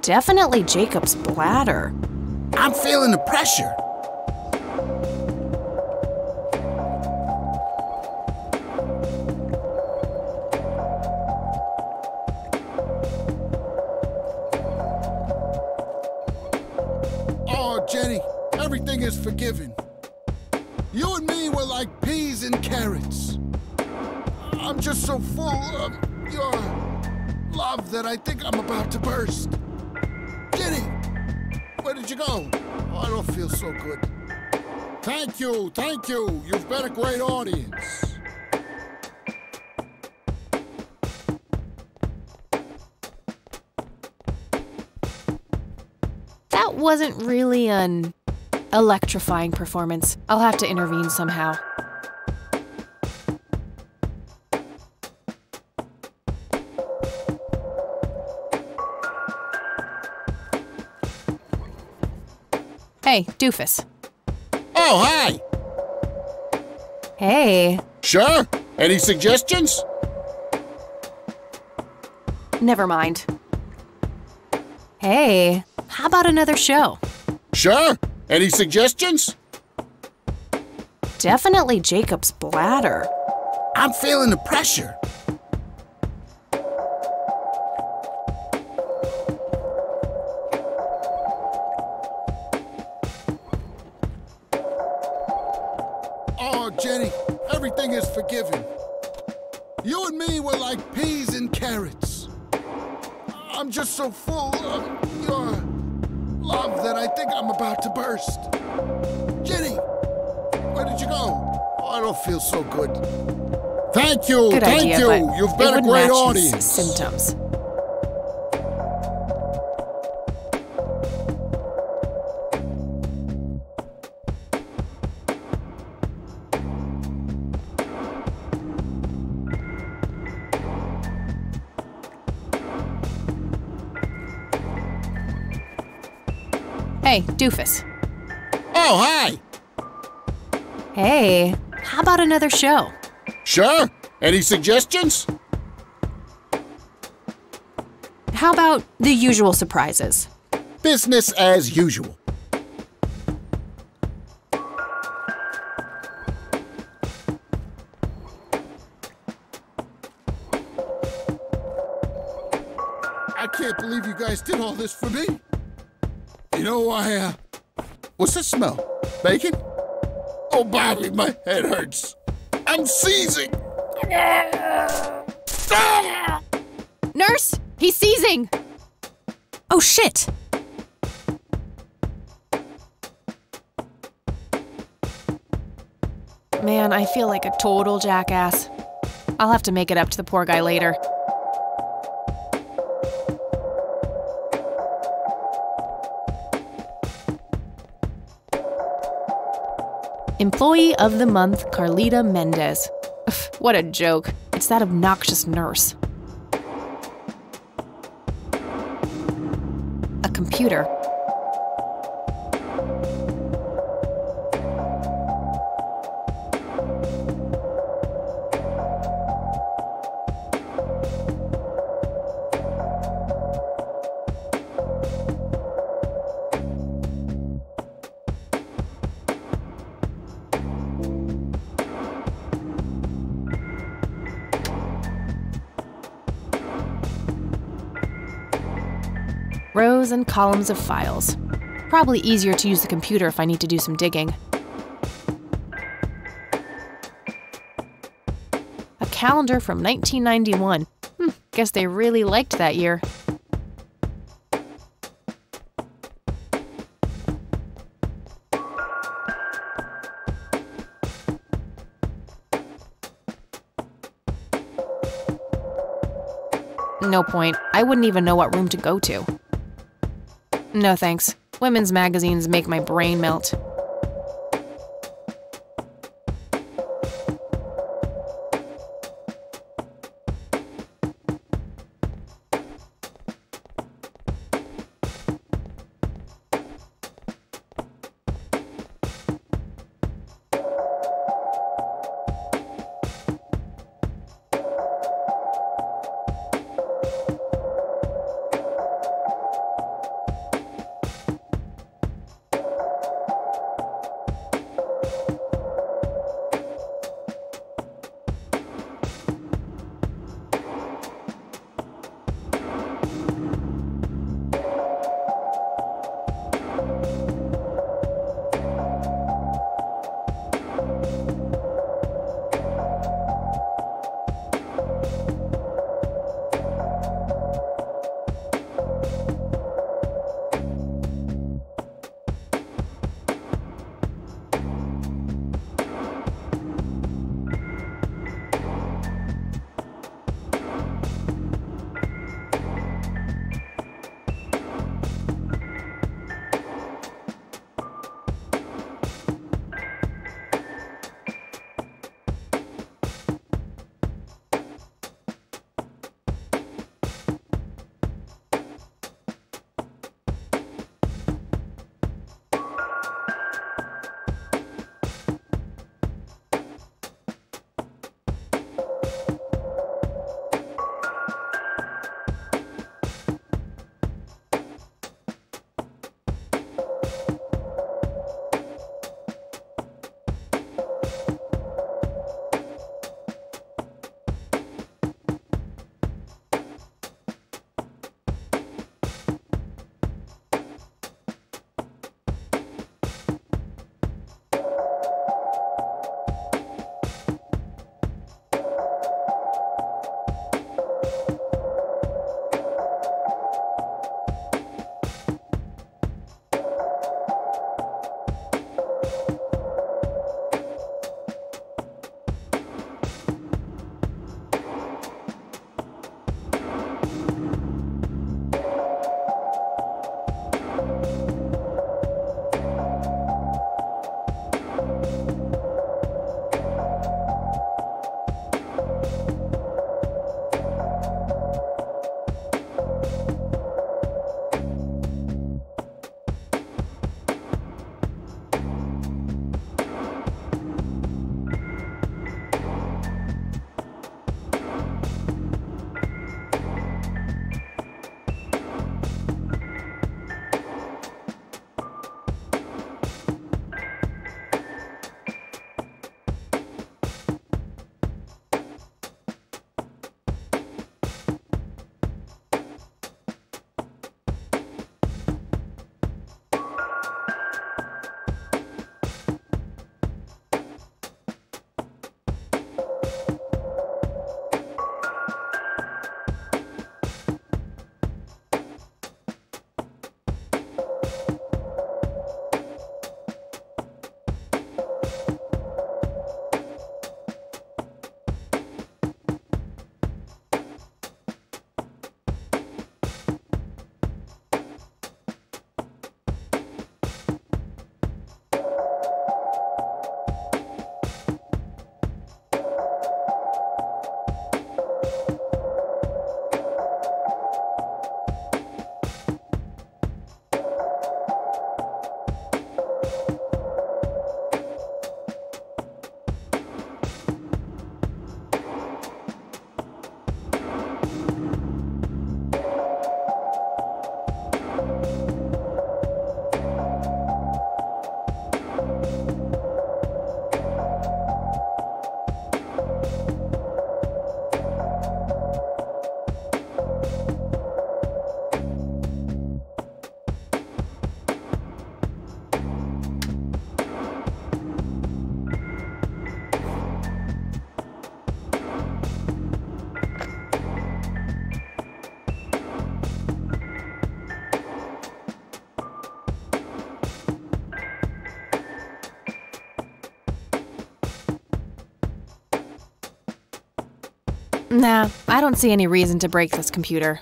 Definitely Jacob's bladder. I'm feeling the pressure. Oh, Jenny, everything is forgiven. You and me were like peas and carrots. I'm just so full of your love that I think I'm about to burst. Jenny, where did you go? Oh, I don't feel so good. Thank you, thank you. You've been a great audience. That wasn't really an electrifying performance. I'll have to intervene somehow. Hey, doofus. Oh, hi! Hey. Sure. Any suggestions? Never mind. Hey, how about another show? Sure. Any suggestions? Definitely Jacob's bladder. I'm feeling the pressure. Oh, Jenny, everything is forgiven. You and me were like peas and carrots. I'm just so full of your love that I think I'm about to burst. Jenny, where did you go? Oh, I don't feel so good. Thank you, Good thank idea, you. but You've it been a wouldn't great match his audience. symptoms. Hey, doofus. Oh, hi. Hey, how about another show? Sure. Any suggestions? How about The Usual Surprises? Business as usual. I can't believe you guys did all this for me. You know, what's that smell? Bacon? Oh, Bobby, my head hurts. I'm seizing. Nurse! He's seizing! Oh, shit! Man, I feel like a total jackass. I'll have to make it up to the poor guy later. Employee of the Month, Carlita Mendez. Ugh, what a joke. It's that obnoxious nurse. A computer. Rows and columns of files. Probably easier to use the computer if I need to do some digging. A calendar from 1991. Guess they really liked that year. No point. I wouldn't even know what room to go to. No thanks. Women's magazines make my brain melt. Nah, I don't see any reason to break this computer.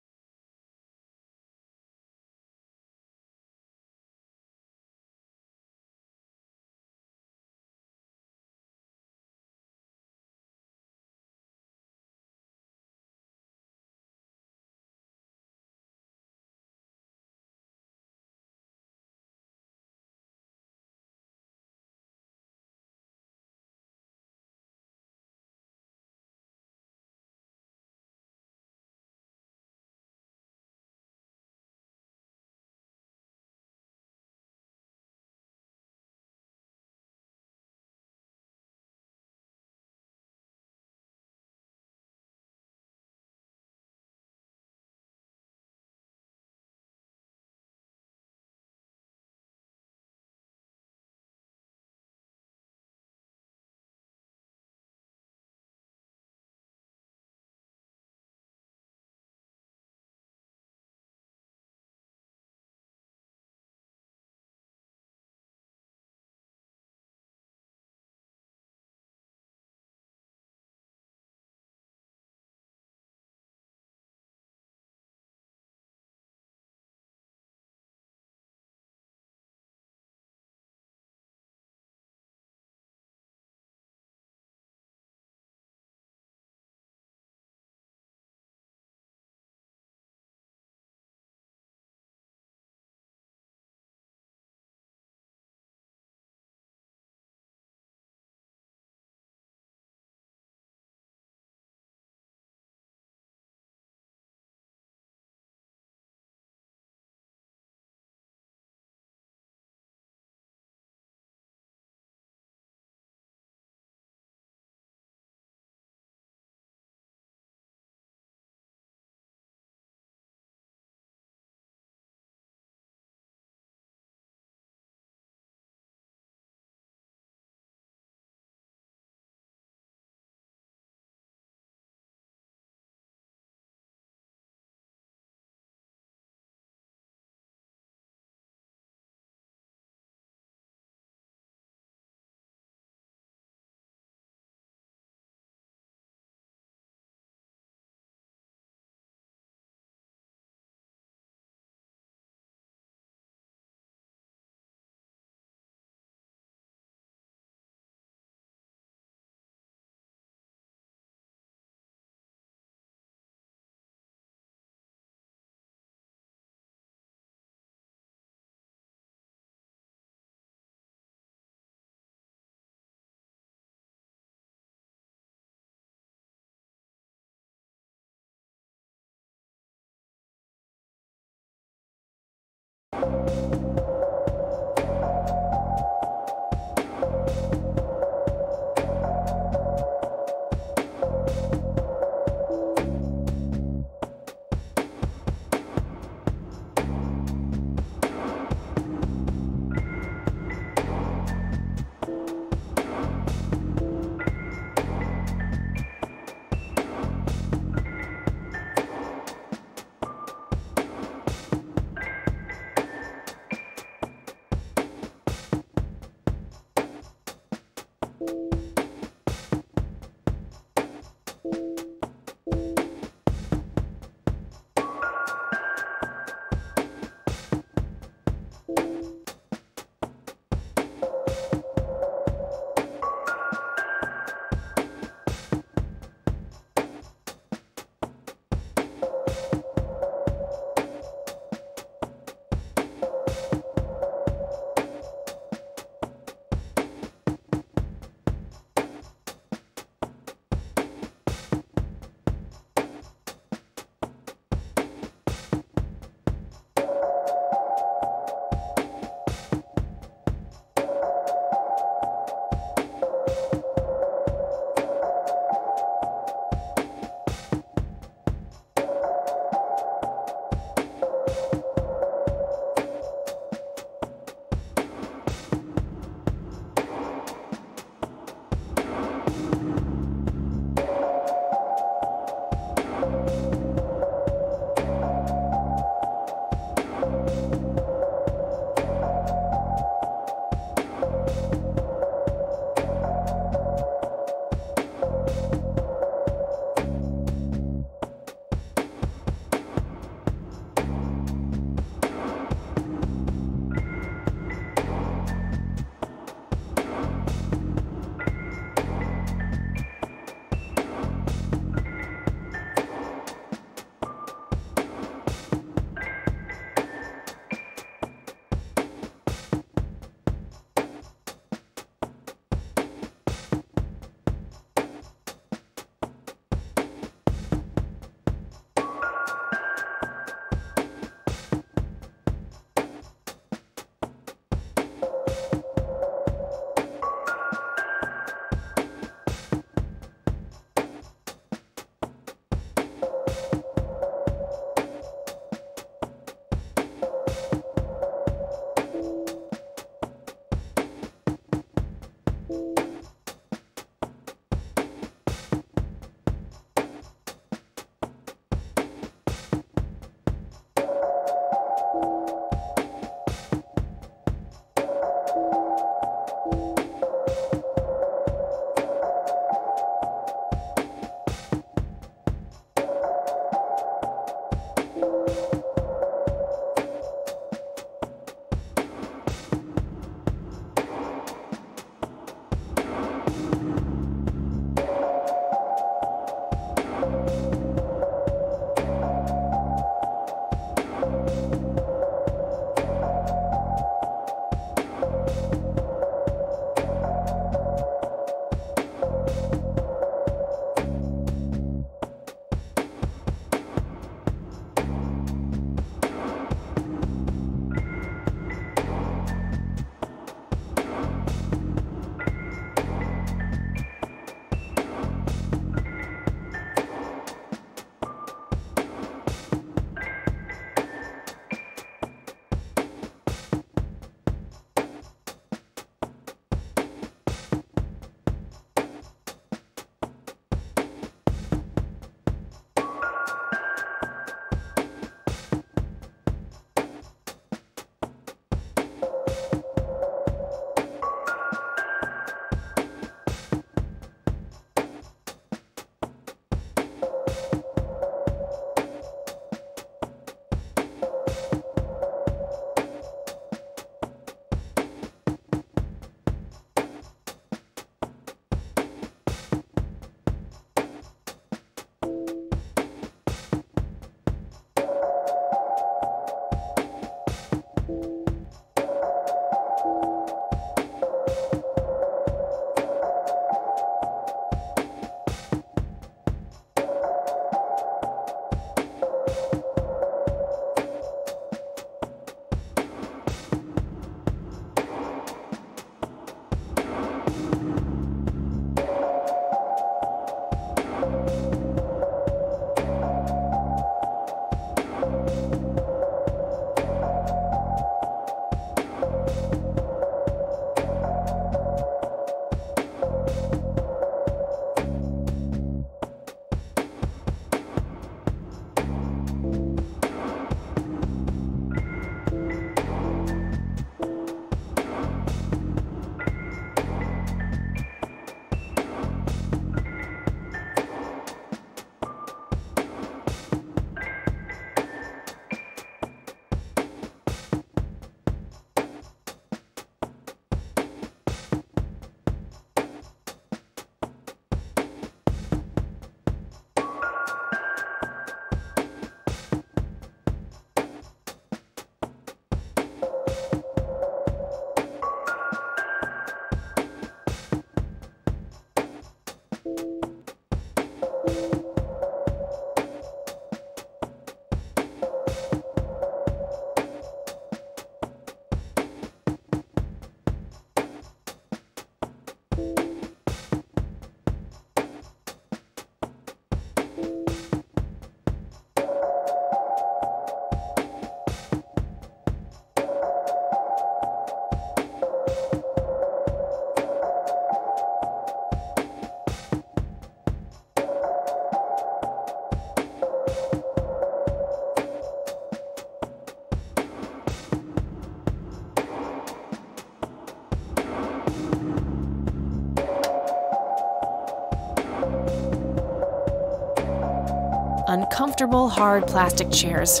Uncomfortable, hard plastic chairs.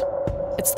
It's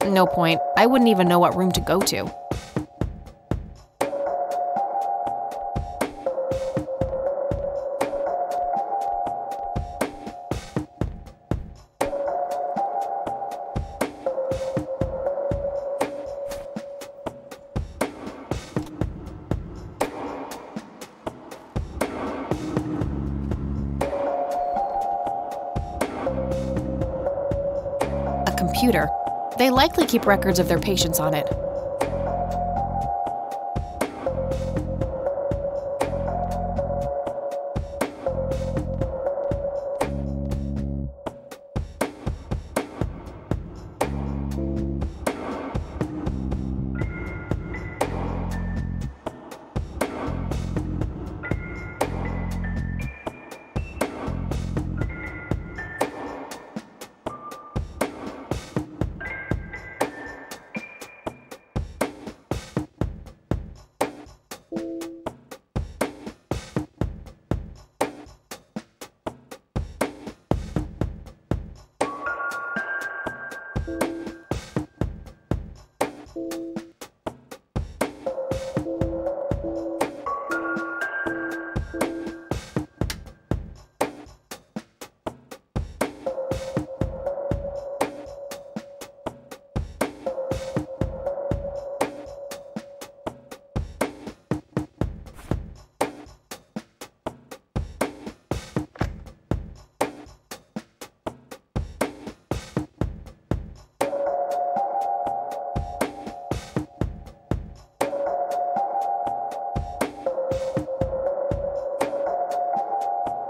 No point. I wouldn't even know what room to go to. Computer. They likely keep records of their patients on it.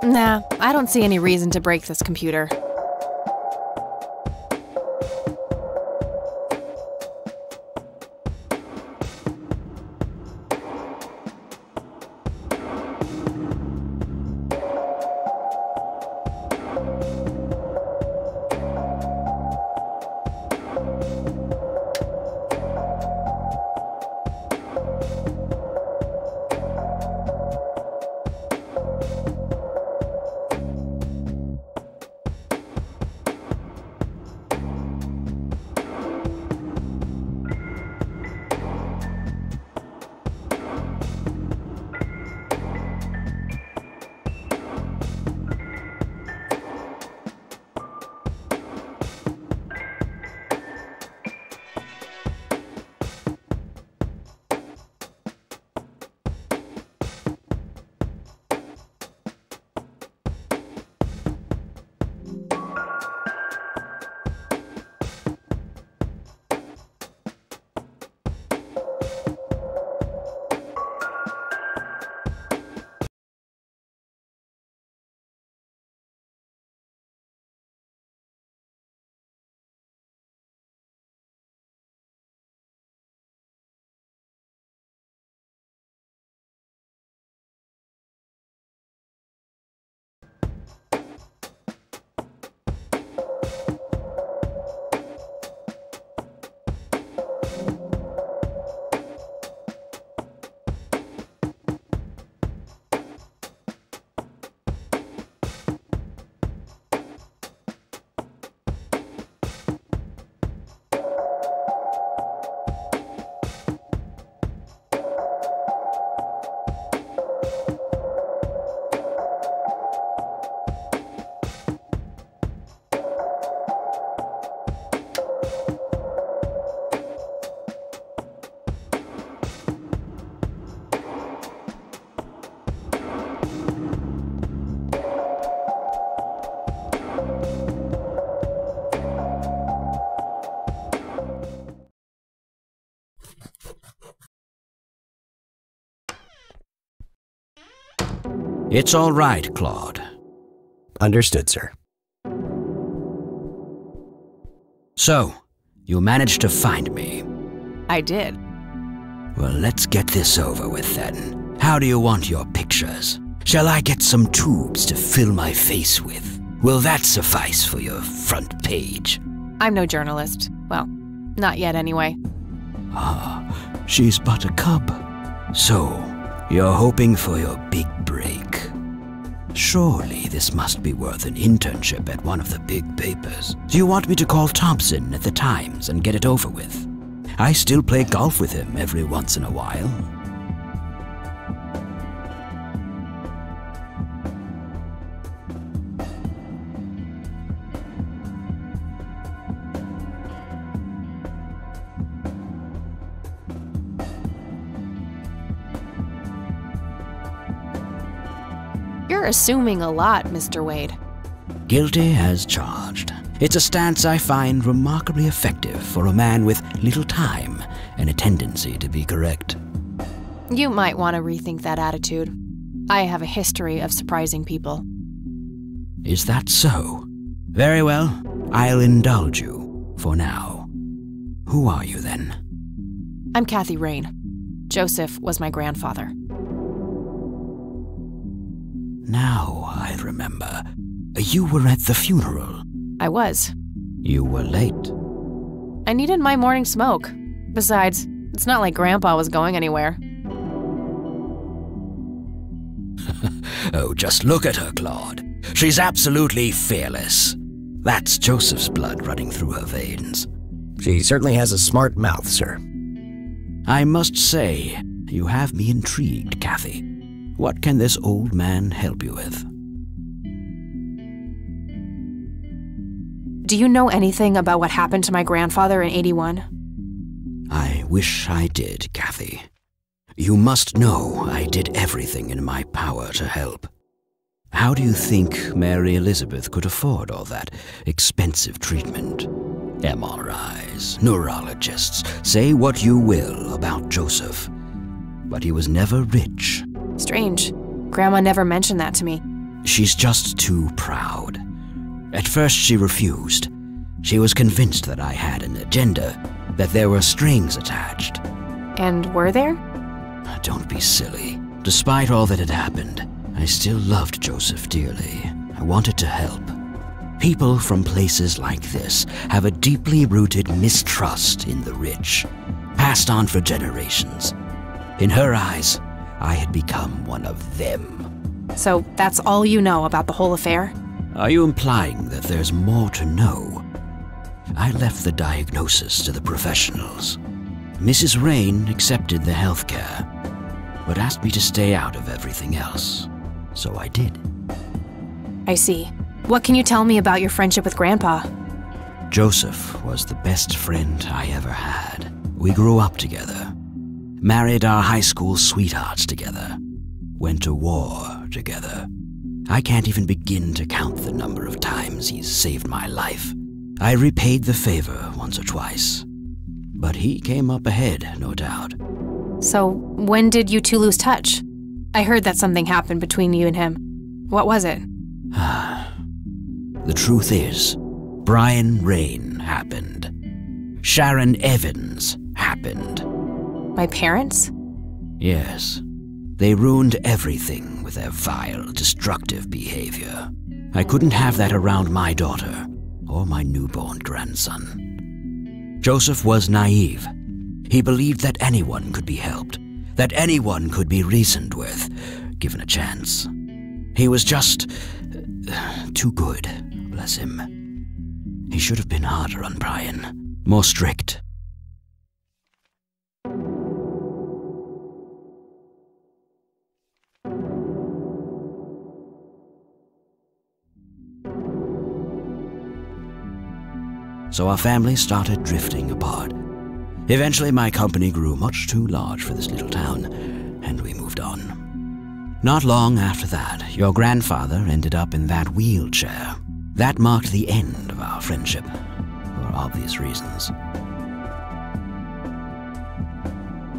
Nah, I don't see any reason to break this computer. It's all right, Claude. Understood, sir. So, you managed to find me. I did. Well, let's get this over with then. How do you want your pictures? Shall I get some tubes to fill my face with? Will that suffice for your front page? I'm no journalist. Well, not yet anyway. Ah, she's but a cub. So, you're hoping for your big break. Surely this must be worth an internship at one of the big papers. Do you want me to call Thompson at the Times and get it over with? I still play golf with him every once in a while. You're assuming a lot, Mr. Wade. Guilty as charged. It's a stance I find remarkably effective for a man with little time and a tendency to be correct. You might want to rethink that attitude. I have a history of surprising people. Is that so? Very well, I'll indulge you for now. Who are you then? I'm KaThyDieRain. Joseph was my grandfather. Now I remember. You were at the funeral. I was. You were late. I needed my morning smoke. Besides, it's not like Grandpa was going anywhere. Oh, just look at her, Claude. She's absolutely fearless. That's Joseph's blood running through her veins. She certainly has a smart mouth, sir. I must say, you have me intrigued, Kathy. What can this old man help you with? Do you know anything about what happened to my grandfather in '81? I wish I did, Kathy. You must know I did everything in my power to help. How do you think Mary Elizabeth could afford all that expensive treatment? MRIs, neurologists, say what you will about Joseph. But he was never rich. Strange. Grandma never mentioned that to me. She's just too proud. At first she refused. She was convinced that I had an agenda, that there were strings attached. And were there? Don't be silly. Despite all that had happened, I still loved Joseph dearly. I wanted to help. People from places like this have a deeply rooted mistrust in the rich, passed on for generations. In her eyes, I had become one of them. So that's all you know about the whole affair? Are you implying that there's more to know? I left the diagnosis to the professionals. Mrs. Rain accepted the health care, but asked me to stay out of everything else. So I did. I see. What can you tell me about your friendship with Grandpa? Joseph was the best friend I ever had. We grew up together, married our high school sweethearts together, went to war together. I can't even begin to count the number of times he's saved my life. I repaid the favor once or twice, but he came up ahead, no doubt. So when did you two lose touch? I heard that something happened between you and him. What was it? The truth is, Brian Rain happened. Sharon Evans happened. My parents? Yes. They ruined everything with their vile, destructive behavior. I couldn't have that around my daughter or my newborn grandson. Joseph was naive. He believed that anyone could be helped, that anyone could be reasoned with, given a chance. He was just too good, bless him. He should have been harder on Brian, more strict. So our family started drifting apart. Eventually my company grew much too large for this little town, and we moved on. Not long after that, your grandfather ended up in that wheelchair. That marked the end of our friendship, for obvious reasons.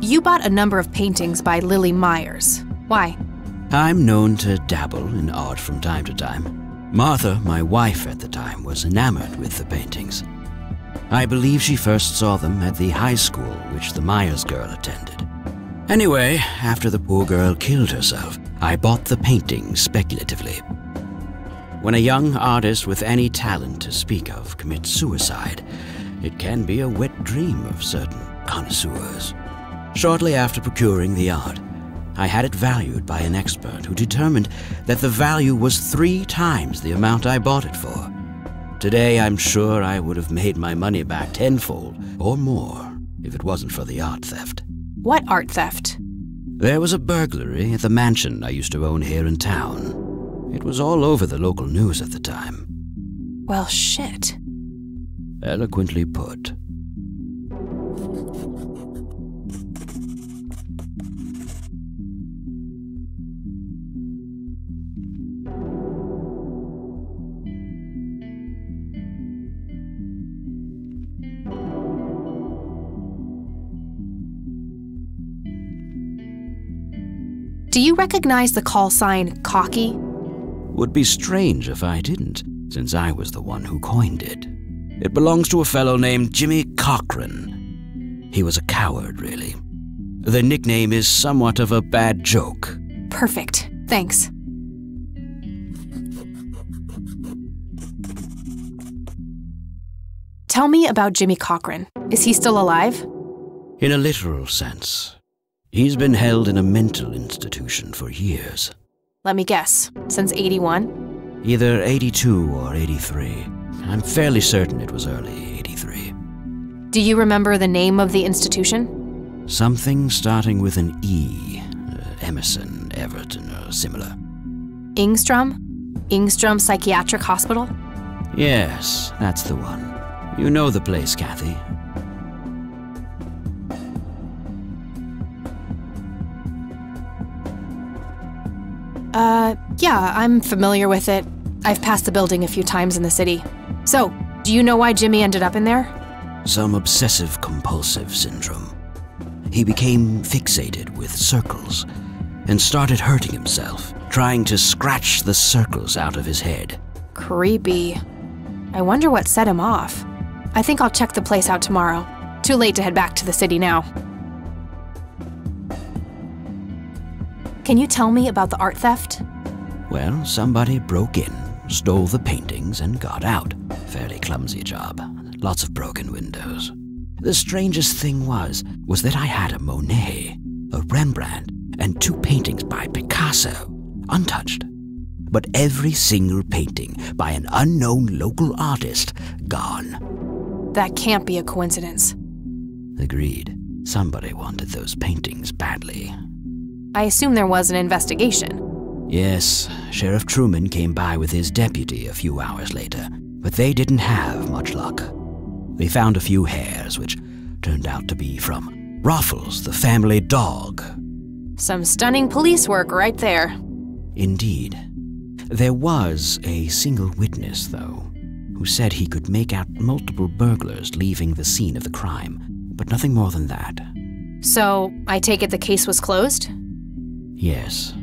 You bought a number of paintings by Lily Myers. Why? I'm known to dabble in art from time to time. Martha, my wife at the time, was enamored with the paintings. I believe she first saw them at the high school which the Myers girl attended. Anyway, after the poor girl killed herself, I bought the paintings speculatively. When a young artist with any talent to speak of commits suicide, it can be a wet dream of certain connoisseurs. Shortly after procuring the art, I had it valued by an expert who determined that the value was 3 times the amount I bought it for. Today, I'm sure I would have made my money back tenfold or more if it wasn't for the art theft. What art theft? There was a burglary at the mansion I used to own here in town. It was all over the local news at the time. Well, shit. Eloquently put. Do you recognize the call sign Cocky? Would be strange if I didn't, since I was the one who coined it. It belongs to a fellow named Jimmy Cochran. He was a coward, really. The nickname is somewhat of a bad joke. Perfect. Thanks. Tell me about Jimmy Cochran. Is he still alive? In a literal sense. He's been held in a mental institution for years. Let me guess. Since 81? Either 82 or 83. I'm fairly certain it was early 83. Do you remember the name of the institution? Something starting with an E. Emerson, Everton, or similar. Ingstrom? Ingstrom Psychiatric Hospital? Yes, that's the one. You know the place, Kathy. Yeah, I'm familiar with it. I've passed the building a few times in the city. So, do you know why Jimmy ended up in there? Some obsessive-compulsive syndrome. He became fixated with circles and started hurting himself, trying to scratch the circles out of his head. Creepy. I wonder what set him off. I think I'll check the place out tomorrow. Too late to head back to the city now. Can you tell me about the art theft? Well, somebody broke in, stole the paintings, and got out. Fairly clumsy job. Lots of broken windows. The strangest thing was that I had a Monet, a Rembrandt, and 2 paintings by Picasso, untouched. But every single painting by an unknown local artist, gone. That can't be a coincidence. Agreed. Somebody wanted those paintings badly. I assume there was an investigation. Yes, Sheriff Truman came by with his deputy a few hours later, but they didn't have much luck. They found a few hairs, which turned out to be from Ruffles, the family dog. Some stunning police work right there. Indeed. There was a single witness, though, who said he could make out multiple burglars leaving the scene of the crime, but nothing more than that. So, I take it the case was closed? Yes.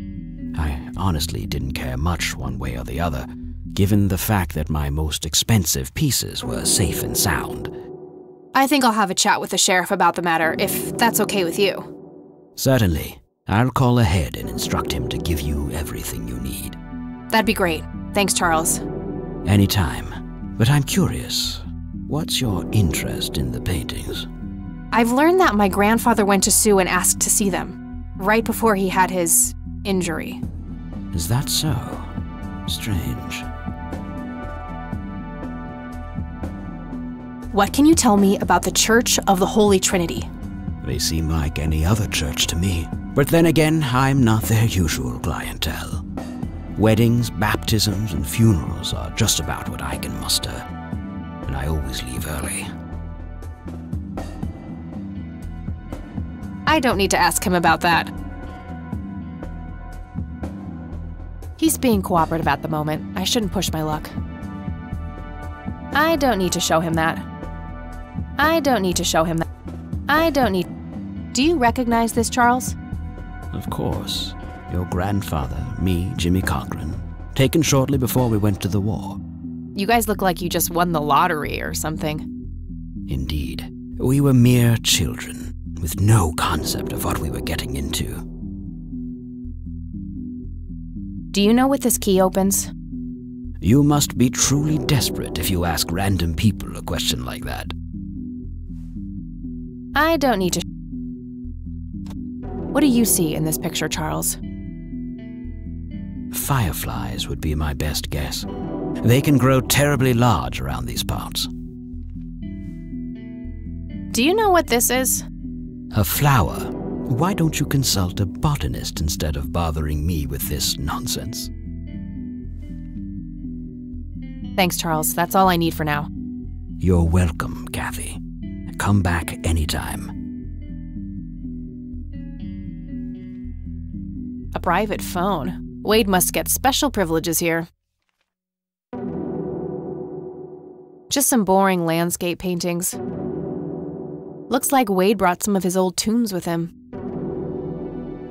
I honestly didn't care much one way or the other, given the fact that my most expensive pieces were safe and sound. I think I'll have a chat with the sheriff about the matter, if that's okay with you. Certainly. I'll call ahead and instruct him to give you everything you need. That'd be great. Thanks, Charles. Anytime. But I'm curious, what's your interest in the paintings? I've learned that my grandfather went to Sue and asked to see them, right before he had his injury. Is that so? Strange. What can you tell me about the Church of the Holy Trinity? They seem like any other church to me. But then again, I'm not their usual clientele. Weddings, baptisms, and funerals are just about what I can muster. And I always leave early. I don't need to ask him about that. He's being cooperative at the moment. I shouldn't push my luck. I don't need to show him that. I don't need to show him that. I don't need... Do you recognize this, Charles? Of course. Your grandfather, me, Jimmy Cochran, taken shortly before we went to the war. You guys look like you just won the lottery or something. Indeed. We were mere children, with no concept of what we were getting into. Do you know what this key opens? You must be truly desperate if you ask random people a question like that. I don't need to... What do you see in this picture, Charles? Fireflies would be my best guess. They can grow terribly large around these parts. Do you know what this is? A flower? Why don't you consult a botanist instead of bothering me with this nonsense? Thanks, Charles. That's all I need for now. You're welcome, Kathy. Come back anytime. A private phone. Wade must get special privileges here. Just some boring landscape paintings. Looks like Wade brought some of his old tunes with him.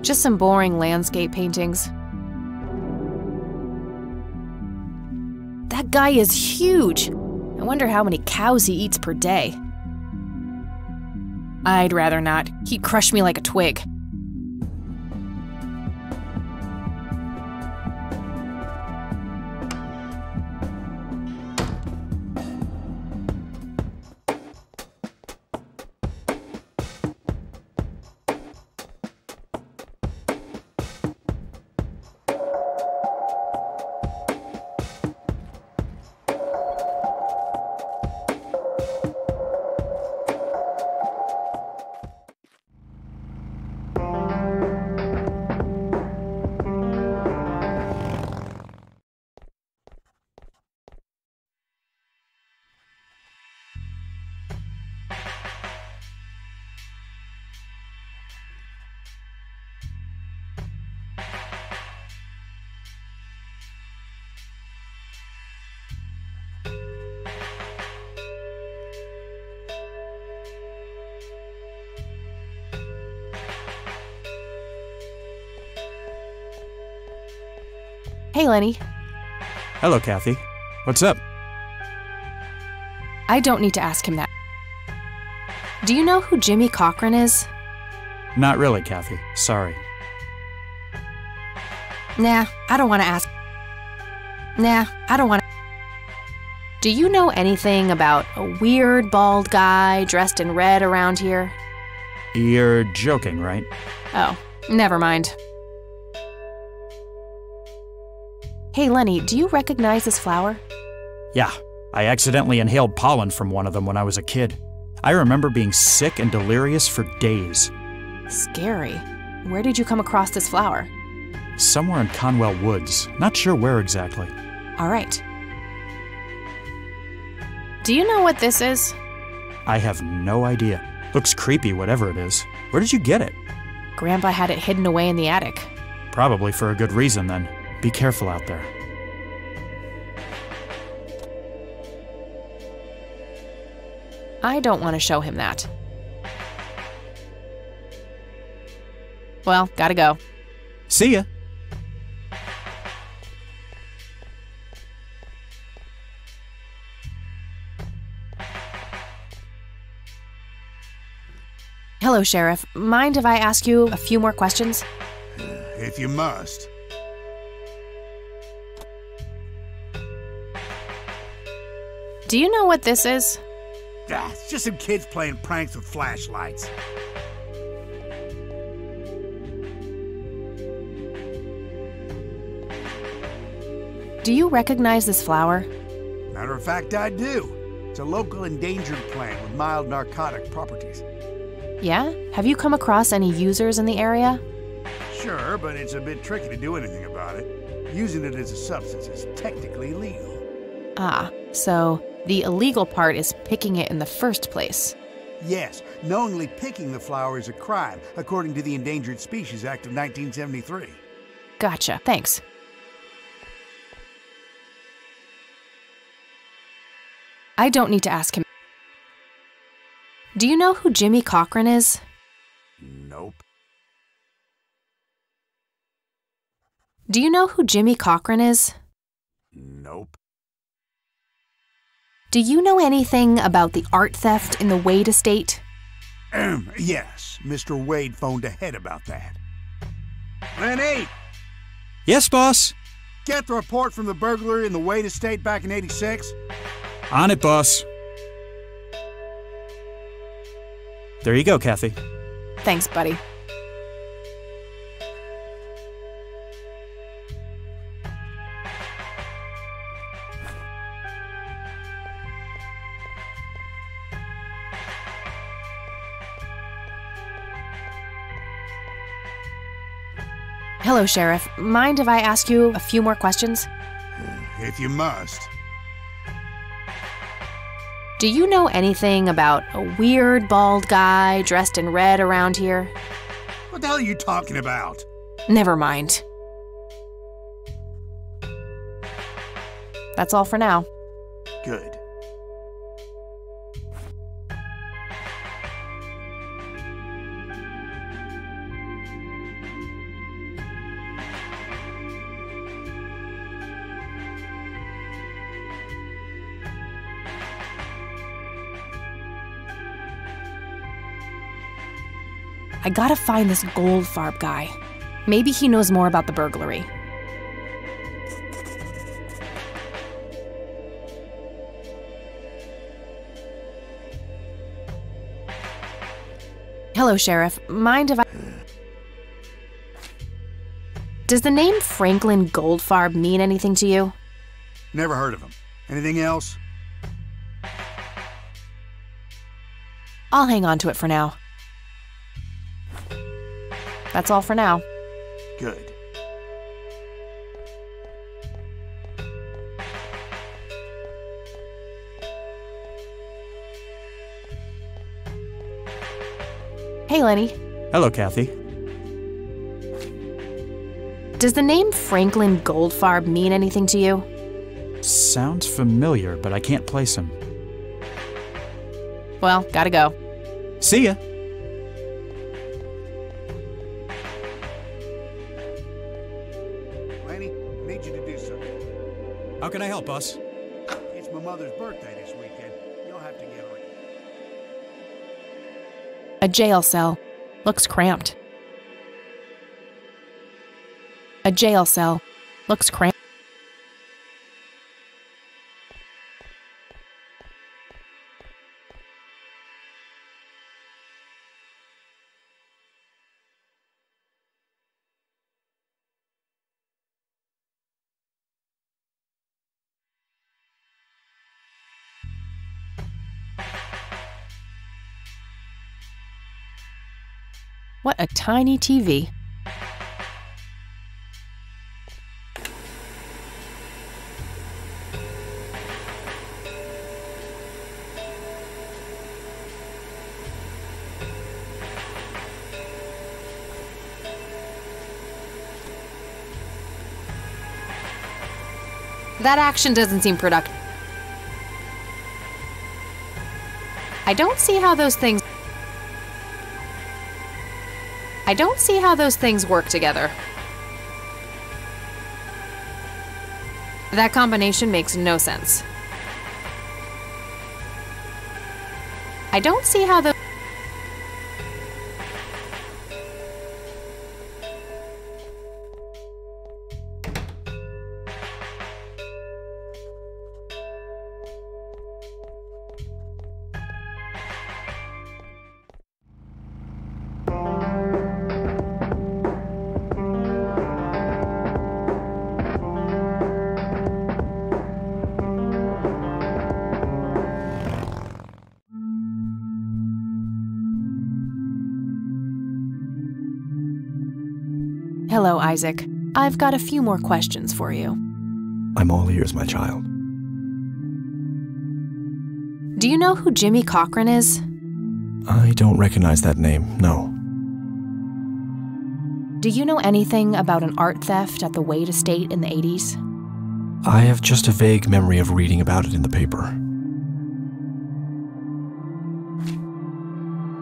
Just some boring landscape paintings. That guy is huge. I wonder how many cows he eats per day. I'd rather not. He'd crush me like a twig. Hey, Lenny. Hello, Kathy. What's up? I don't need to ask him that. Do you know who Jimmy Cochran is? Not really, Kathy. Sorry. Nah, I don't want to ask. Do you know anything about a weird bald guy dressed in red around here? You're joking, right? Oh, never mind. Hey, Lenny, do you recognize this flower? Yeah, I accidentally inhaled pollen from one of them when I was a kid. I remember being sick and delirious for days. Scary. Where did you come across this flower? Somewhere in Conwell Woods. Not sure where exactly. All right. Do you know what this is? I have no idea. Looks creepy, whatever it is. Where did you get it? Grandpa had it hidden away in the attic. Probably for a good reason, then. Be careful out there. I don't want to show him that. Well, gotta go. See ya. Hello, Sheriff. Mind if I ask you a few more questions? If you must. Do you know what this is? It's just some kids playing pranks with flashlights. Do you recognize this flower? Matter of fact, I do. It's a local endangered plant with mild narcotic properties. Yeah? Have you come across any users in the area? Sure, but it's a bit tricky to do anything about it. Using it as a substance is technically illegal. Ah, so the illegal part is picking it in the first place. Yes, knowingly picking the flower is a crime, according to the Endangered Species Act of 1973. Gotcha, thanks. I don't need to ask him. Do you know who Jimmy Cochran is? Nope. Do you know who Jimmy Cochran is? Nope. Do you know anything about the art theft in the Wade estate? Yes, Mr. Wade phoned ahead about that. Lenny! Yes, boss? Get the report from the burglary in the Wade estate back in '86? On it, boss. There you go, Kathy. Thanks, buddy. Hello, Sheriff. Mind if I ask you a few more questions? If you must. Do you know anything about a weird bald guy dressed in red around here? What the hell are you talking about? Never mind. That's all for now. Good. I gotta find this Goldfarb guy. Maybe he knows more about the burglary. Hello, Sheriff. Mind if I... Does the name Franklin Goldfarb mean anything to you? Never heard of him. Anything else? I'll hang on to it for now. That's all for now. Good. Hey, Lenny. Hello, Kathy. Does the name Franklin Goldfarb mean anything to you? Sounds familiar, but I can't place him. Well, gotta go. See ya. Lanny, I need you to do something. How can I help us? It's my mother's birthday this weekend. You'll have to get her in. A jail cell. Looks cramped. A jail cell. Looks cramped. What a tiny TV. That action doesn't seem productive. I don't see how those things work together. That combination makes no sense. I don't see how those... Hello, Isaac. I've got a few more questions for you. I'm all ears, my child. Do you know who Jimmy Cochran is? I don't recognize that name, no. Do you know anything about an art theft at the Wade estate in the 80s? I have just a vague memory of reading about it in the paper.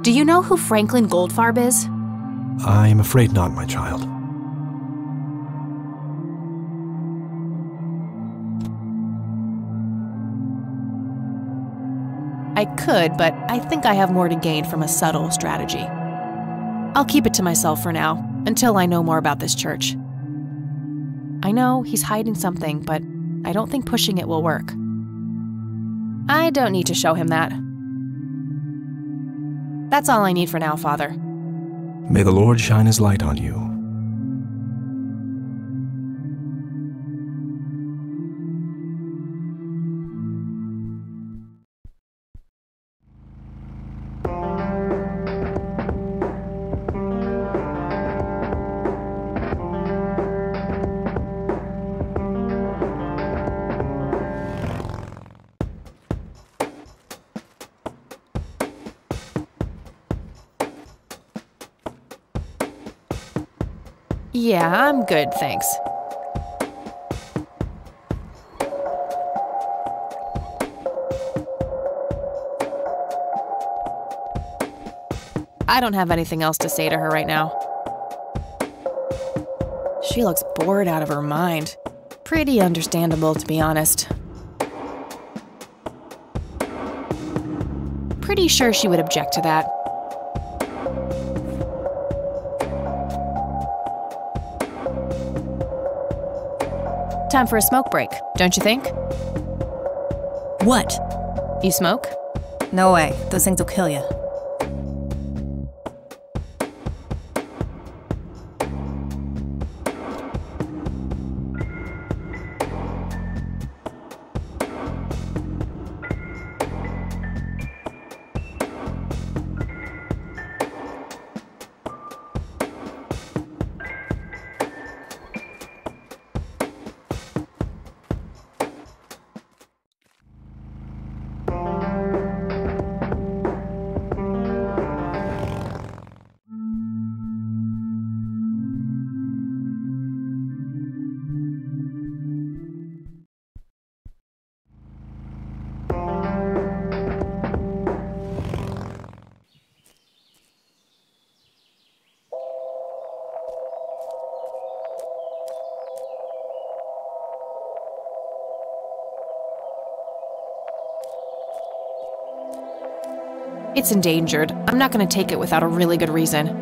Do you know who Franklin Goldfarb is? I am afraid not, my child. I could, but I think I have more to gain from a subtle strategy. I'll keep it to myself for now, until I know more about this church. I know he's hiding something, but I don't think pushing it will work. I don't need to show him that. That's all I need for now, Father. May the Lord shine his light on you. Yeah, I'm good, thanks. I don't have anything else to say to her right now. She looks bored out of her mind. Pretty understandable, to be honest. Pretty sure she would object to that. Time for a smoke break, don't you think? What? You smoke? No way. Those things will kill you. It's endangered. I'm not going to take it without a really good reason.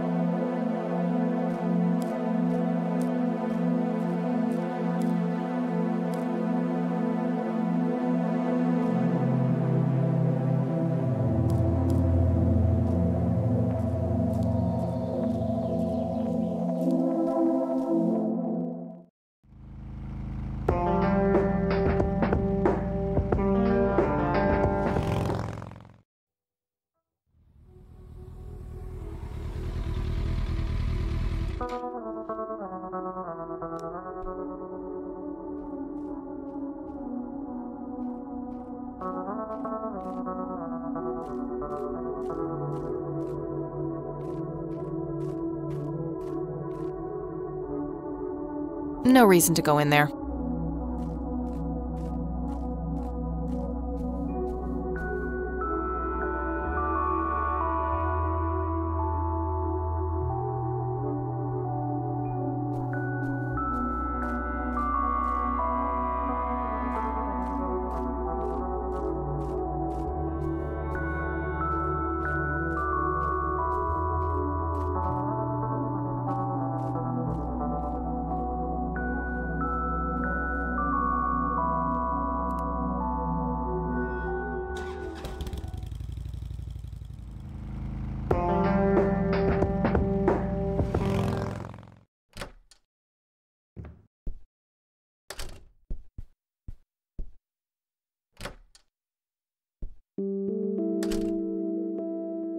No reason to go in there.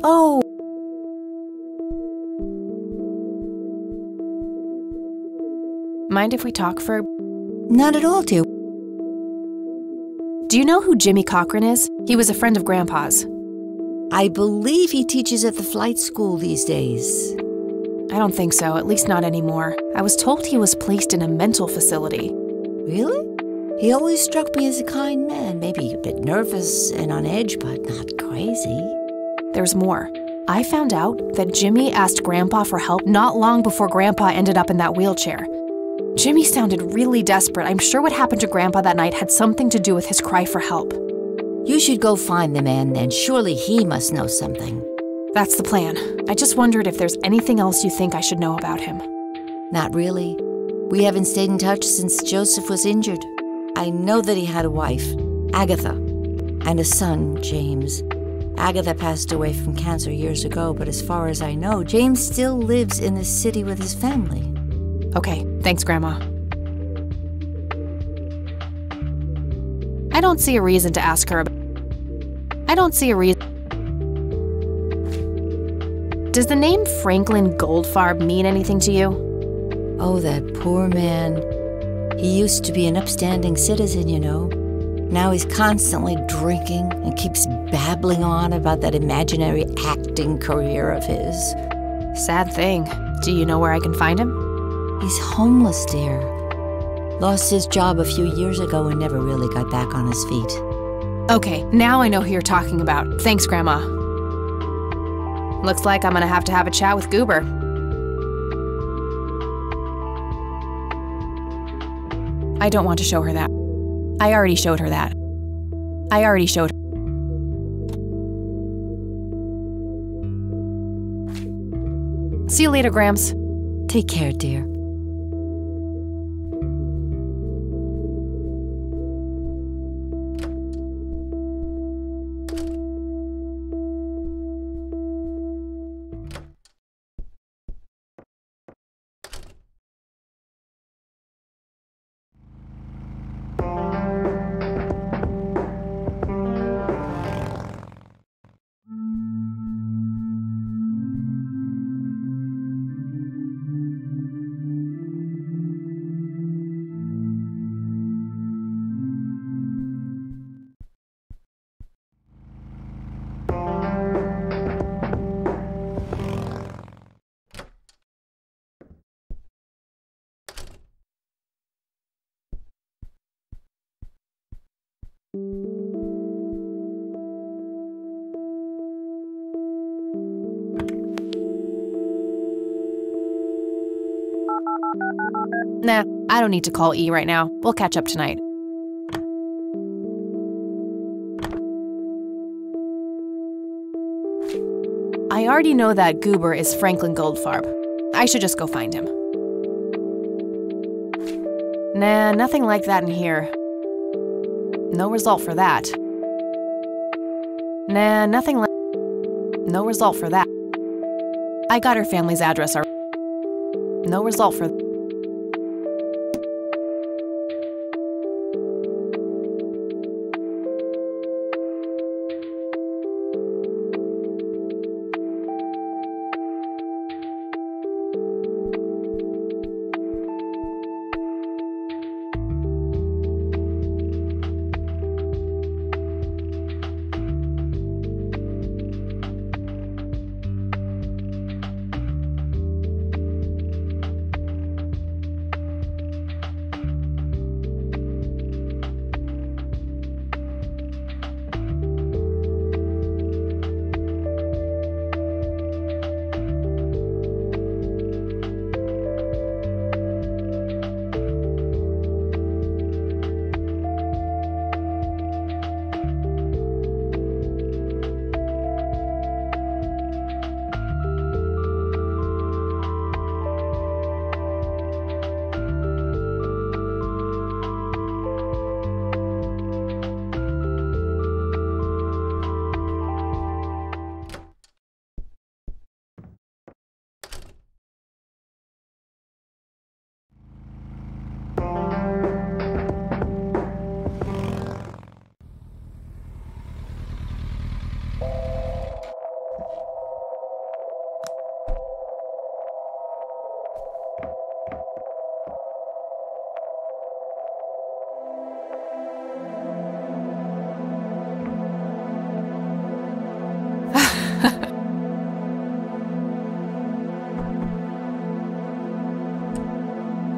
Oh! Mind if we talk for... Not at all, dear. Do you know who Jimmy Cochran is? He was a friend of Grandpa's. I believe he teaches at the flight school these days. I don't think so, at least not anymore. I was told he was placed in a mental facility. Really? He always struck me as a kind man, maybe a bit nervous and on edge, but not crazy. There's more. I found out that Jimmy asked Grandpa for help not long before Grandpa ended up in that wheelchair. Jimmy sounded really desperate. I'm sure what happened to Grandpa that night had something to do with his cry for help. You should go find the man then. Surely he must know something. That's the plan. I just wondered if there's anything else you think I should know about him. Not really. We haven't stayed in touch since Joseph was injured. I know that he had a wife, Agatha, and a son, James. Agatha passed away from cancer years ago, but as far as I know, James still lives in the city with his family. Okay, thanks, Grandma. I don't see a reason to ask her about... Does the name Franklin Goldfarb mean anything to you? Oh, that poor man. He used to be an upstanding citizen, you know. Now he's constantly drinking and keeps babbling on about that imaginary acting career of his. Sad thing. Do you know where I can find him? He's homeless, dear. Lost his job a few years ago and never really got back on his feet. Okay, now I know who you're talking about. Thanks, Grandma. Looks like I'm gonna have to have a chat with Goober. I don't want to show her that. I already showed her that. I already showed her. See you later, Gramps. Take care, dear. Nah, I don't need to call E right now. We'll catch up tonight. I already know that Goober is Franklin Goldfarb. I should just go find him. Nah, nothing like that in here. No result for that. Nah, nothing like... No result for that. I got her family's address already. No result for...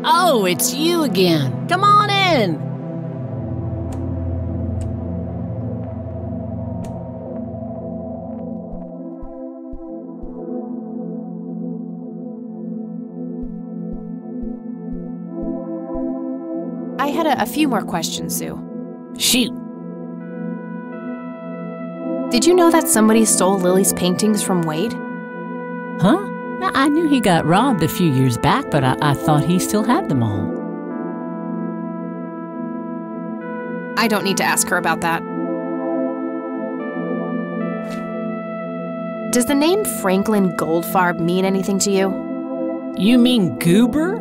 Oh, it's you again. Come on in. I had a few more questions, Sue. Shoot. Did you know that somebody stole Lily's paintings from Wade? Huh? I knew he got robbed a few years back, but I thought he still had them all. I don't need to ask her about that. Does the name Franklin Goldfarb mean anything to you? You mean Goober?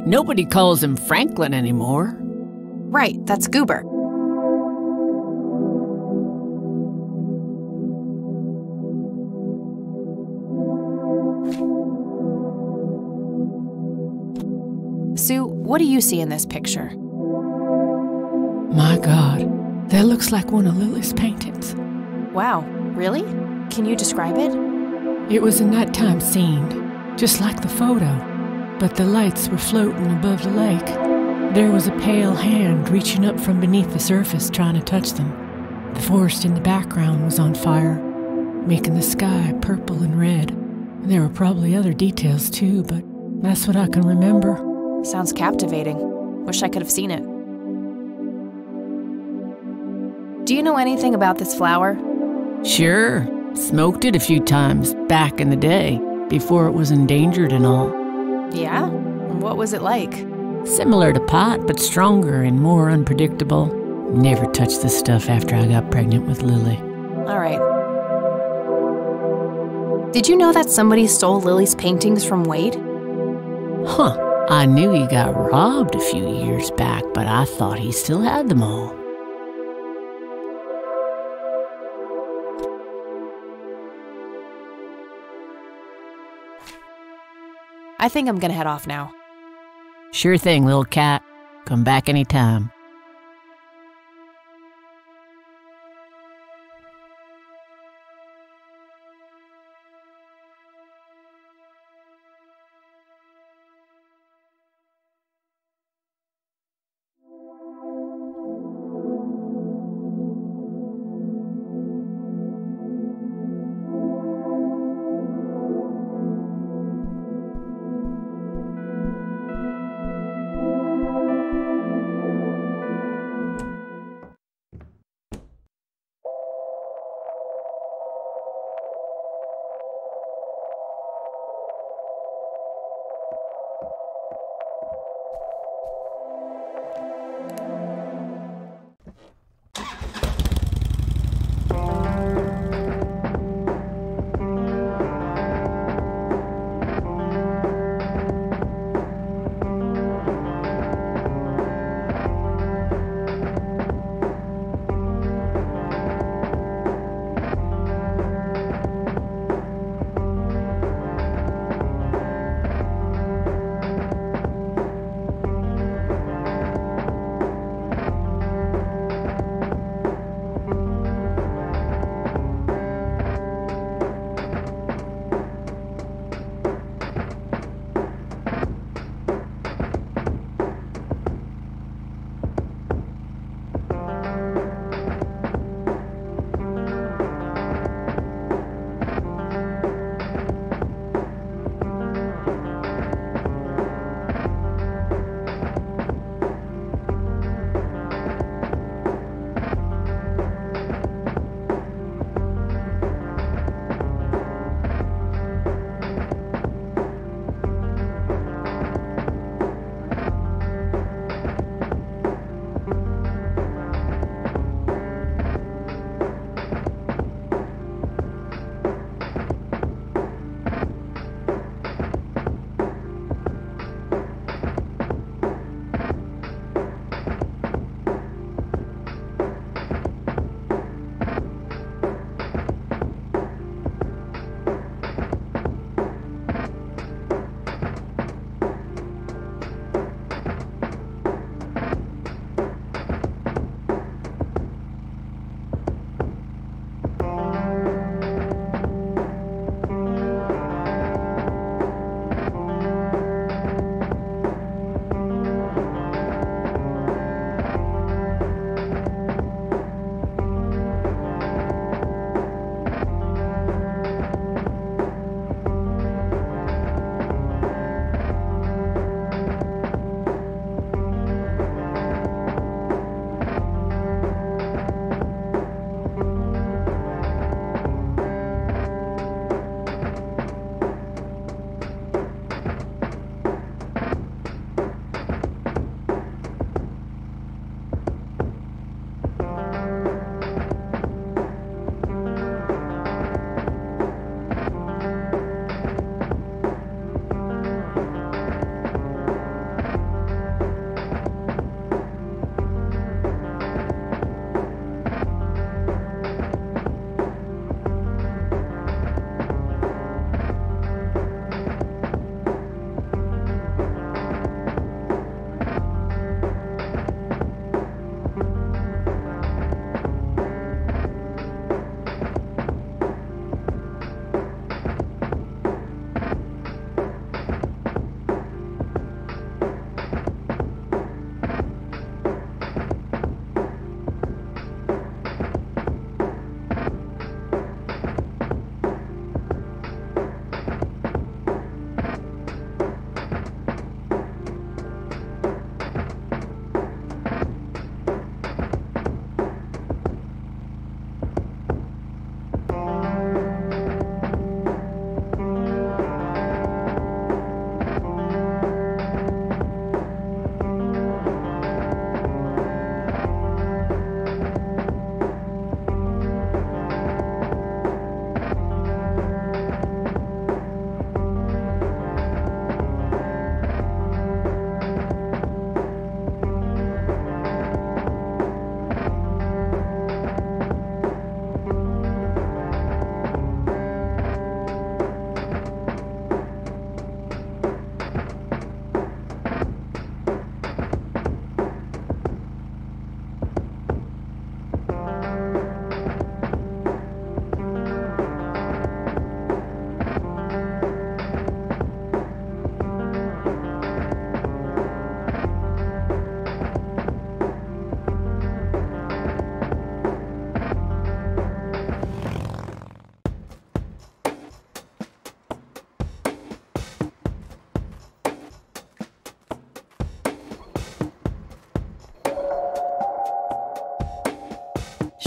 Nobody calls him Franklin anymore. Right, that's Goober. Sue, what do you see in this picture? My God, that looks like one of Lily's paintings. Wow, really? Can you describe it? It was a nighttime scene, just like the photo. but the lights were floating above the lake. There was a pale hand reaching up from beneath the surface trying to touch them. The forest in the background was on fire, making the sky purple and red. There were probably other details too, but that's what I can remember. Sounds captivating. Wish I could have seen it. Do you know anything about this flower? Sure. Smoked it a few times back in the day, before it was endangered and all. Yeah? What was it like? Similar to pot, but stronger and more unpredictable. Never touched this stuff after I got pregnant with Lily. All right. Did you know that somebody stole Lily's paintings from Wade? Huh. I knew he got robbed a few years back, but I thought he still had them all. I think I'm gonna head off now. Sure thing, little cat. Come back anytime.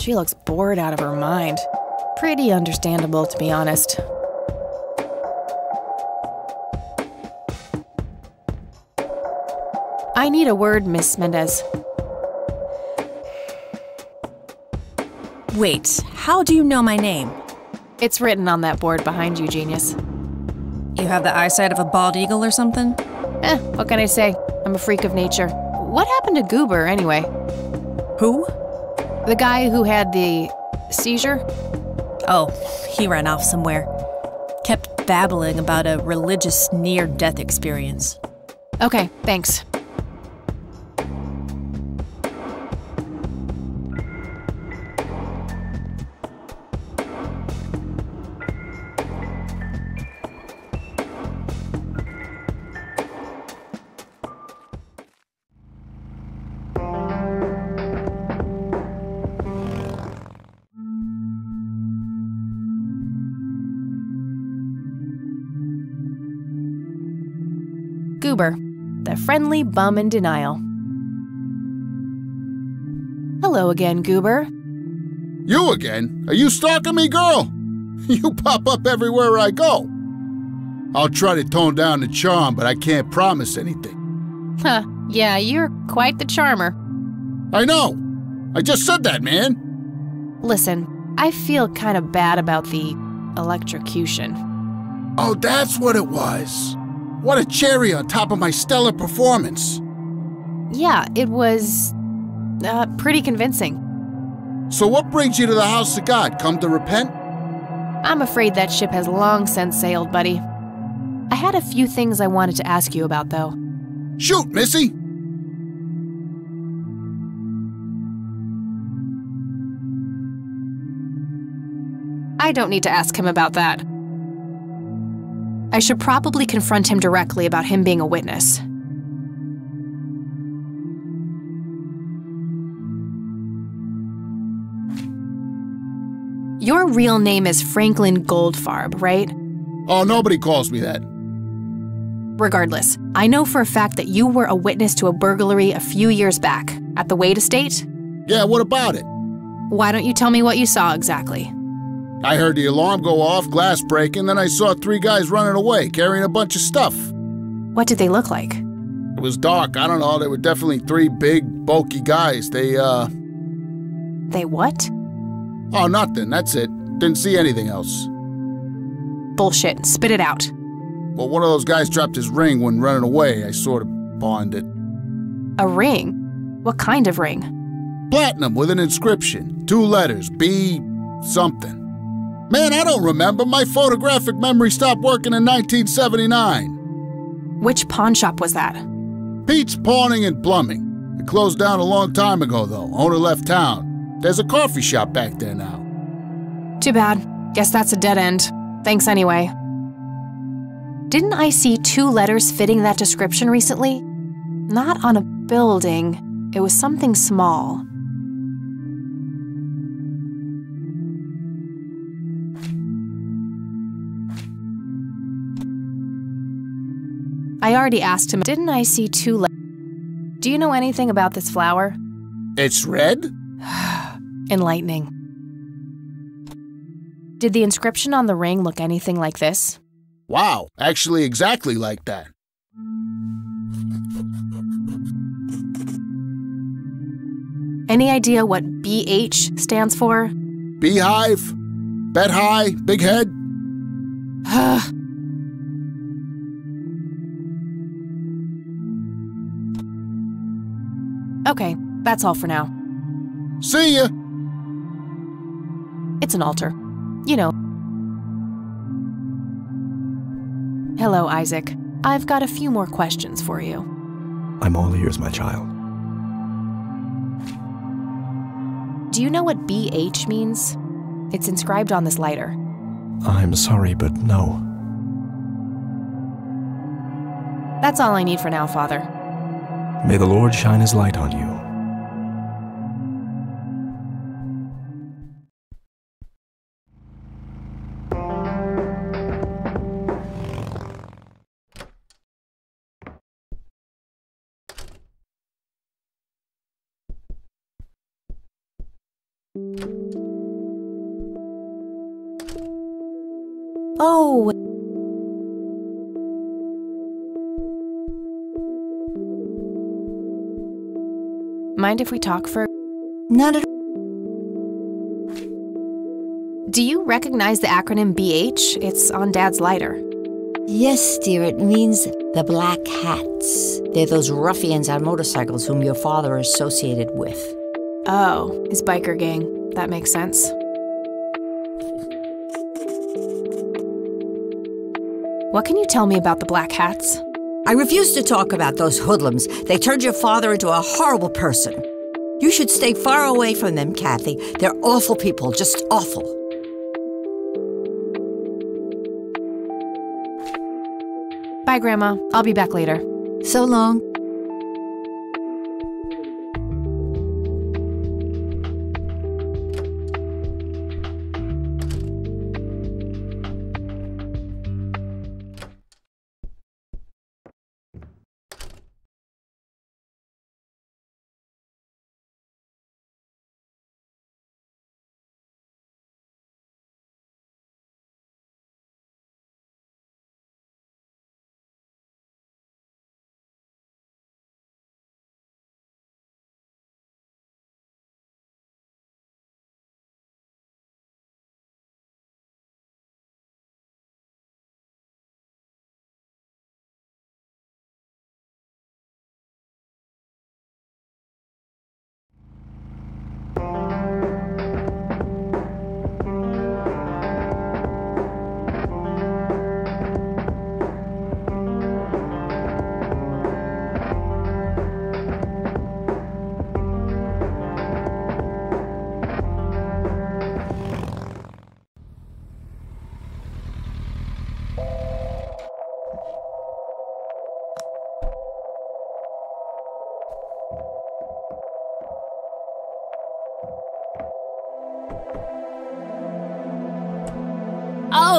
She looks bored out of her mind. Pretty understandable, to be honest. I need a word, Miss Mendez. Wait, how do you know my name? It's written on that board behind you, genius. You have the eyesight of a bald eagle or something? What can I say? I'm a freak of nature. What happened to Goober, anyway? Who? The guy who had the seizure? Oh, he ran off somewhere. Kept babbling about a religious near-death experience. Okay, thanks. Goober, the friendly bum in denial. Hello again, Goober. You again? Are you stalking me, girl? You pop up everywhere I go. I'll try to tone down the charm, but I can't promise anything. Huh, yeah, you're quite the charmer. I know. I just said that, man. Listen, I feel kind of bad about the electrocution. Oh, that's what it was. What a cherry on top of my stellar performance. Yeah, it was pretty convincing. So what brings you to the house of God? Come to repent? I'm afraid that ship has long since sailed, buddy. I had a few things I wanted to ask you about, though. Shoot, Missy! I don't need to ask him about that. I should probably confront him directly about him being a witness. Your real name is Franklin Goldfarb, right? Oh, nobody calls me that. Regardless, I know for a fact that you were a witness to a burglary a few years back at the Wade estate. Yeah, what about it? Why don't you tell me what you saw exactly? I heard the alarm go off, glass breaking, then I saw 3 guys running away, carrying a bunch of stuff. What did they look like? It was dark, I don't know, they were definitely 3 big, bulky guys. They what? Oh, nothing, that's it. Didn't see anything else. Bullshit, spit it out. Well, one of those guys dropped his ring when running away. I sort of pawned it. A ring? What kind of ring? Platinum with an inscription. 2 letters, B something. Man, I don't remember. My photographic memory stopped working in 1979. Which pawn shop was that? Pete's Pawning and Plumbing. It closed down a long time ago, though. Owner left town. There's a coffee shop back there now. Too bad. Guess that's a dead end. Thanks anyway. Didn't I see 2 letters fitting that description recently? Not on a building. It was something small. I already asked him, didn't I see 2 letters? Do you know anything about this flower? It's red? Enlightening. Did the inscription on the ring look anything like this? Wow, actually exactly like that. Any idea what BH stands for? Beehive? Bet high? Big head? Okay, that's all for now. See ya! It's an altar. You know. Hello, Isaac. I've got a few more questions for you. I'm all ears, my child. Do you know what BH means? It's inscribed on this lighter. I'm sorry, but no. That's all I need for now, Father. May the Lord shine his light on you. Oh. Mind if we talk for... Not at all. Do you recognize the acronym BH? It's on Dad's lighter. Yes, dear, it means the Black Hats. They're those ruffians on motorcycles whom your father is associated with. Oh, his biker gang. That makes sense. What can you tell me about the Black Hats? I refuse to talk about those hoodlums. They turned your father into a horrible person. You should stay far away from them, Kathy. They're awful people, just awful. Bye, Grandma. I'll be back later. So long.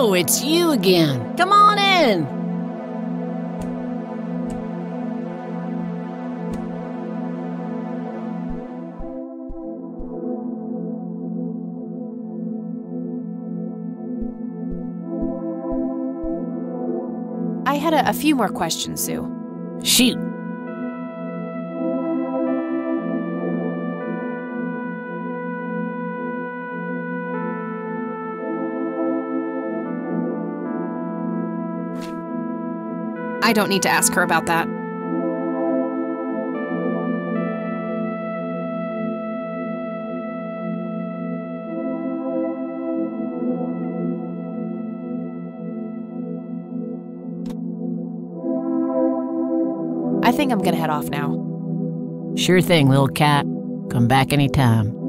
Oh, it's you again. Come on in. I had a few more questions, Sue. Shoot. I don't need to ask her about that. I think I'm gonna head off now. Sure thing, little cat. Come back anytime.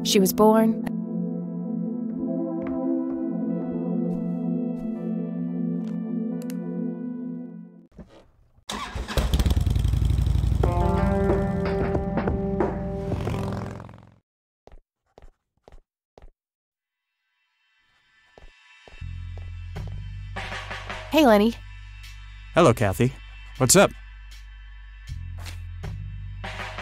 She was born. Hey, Lenny. Hello, Kathy. What's up?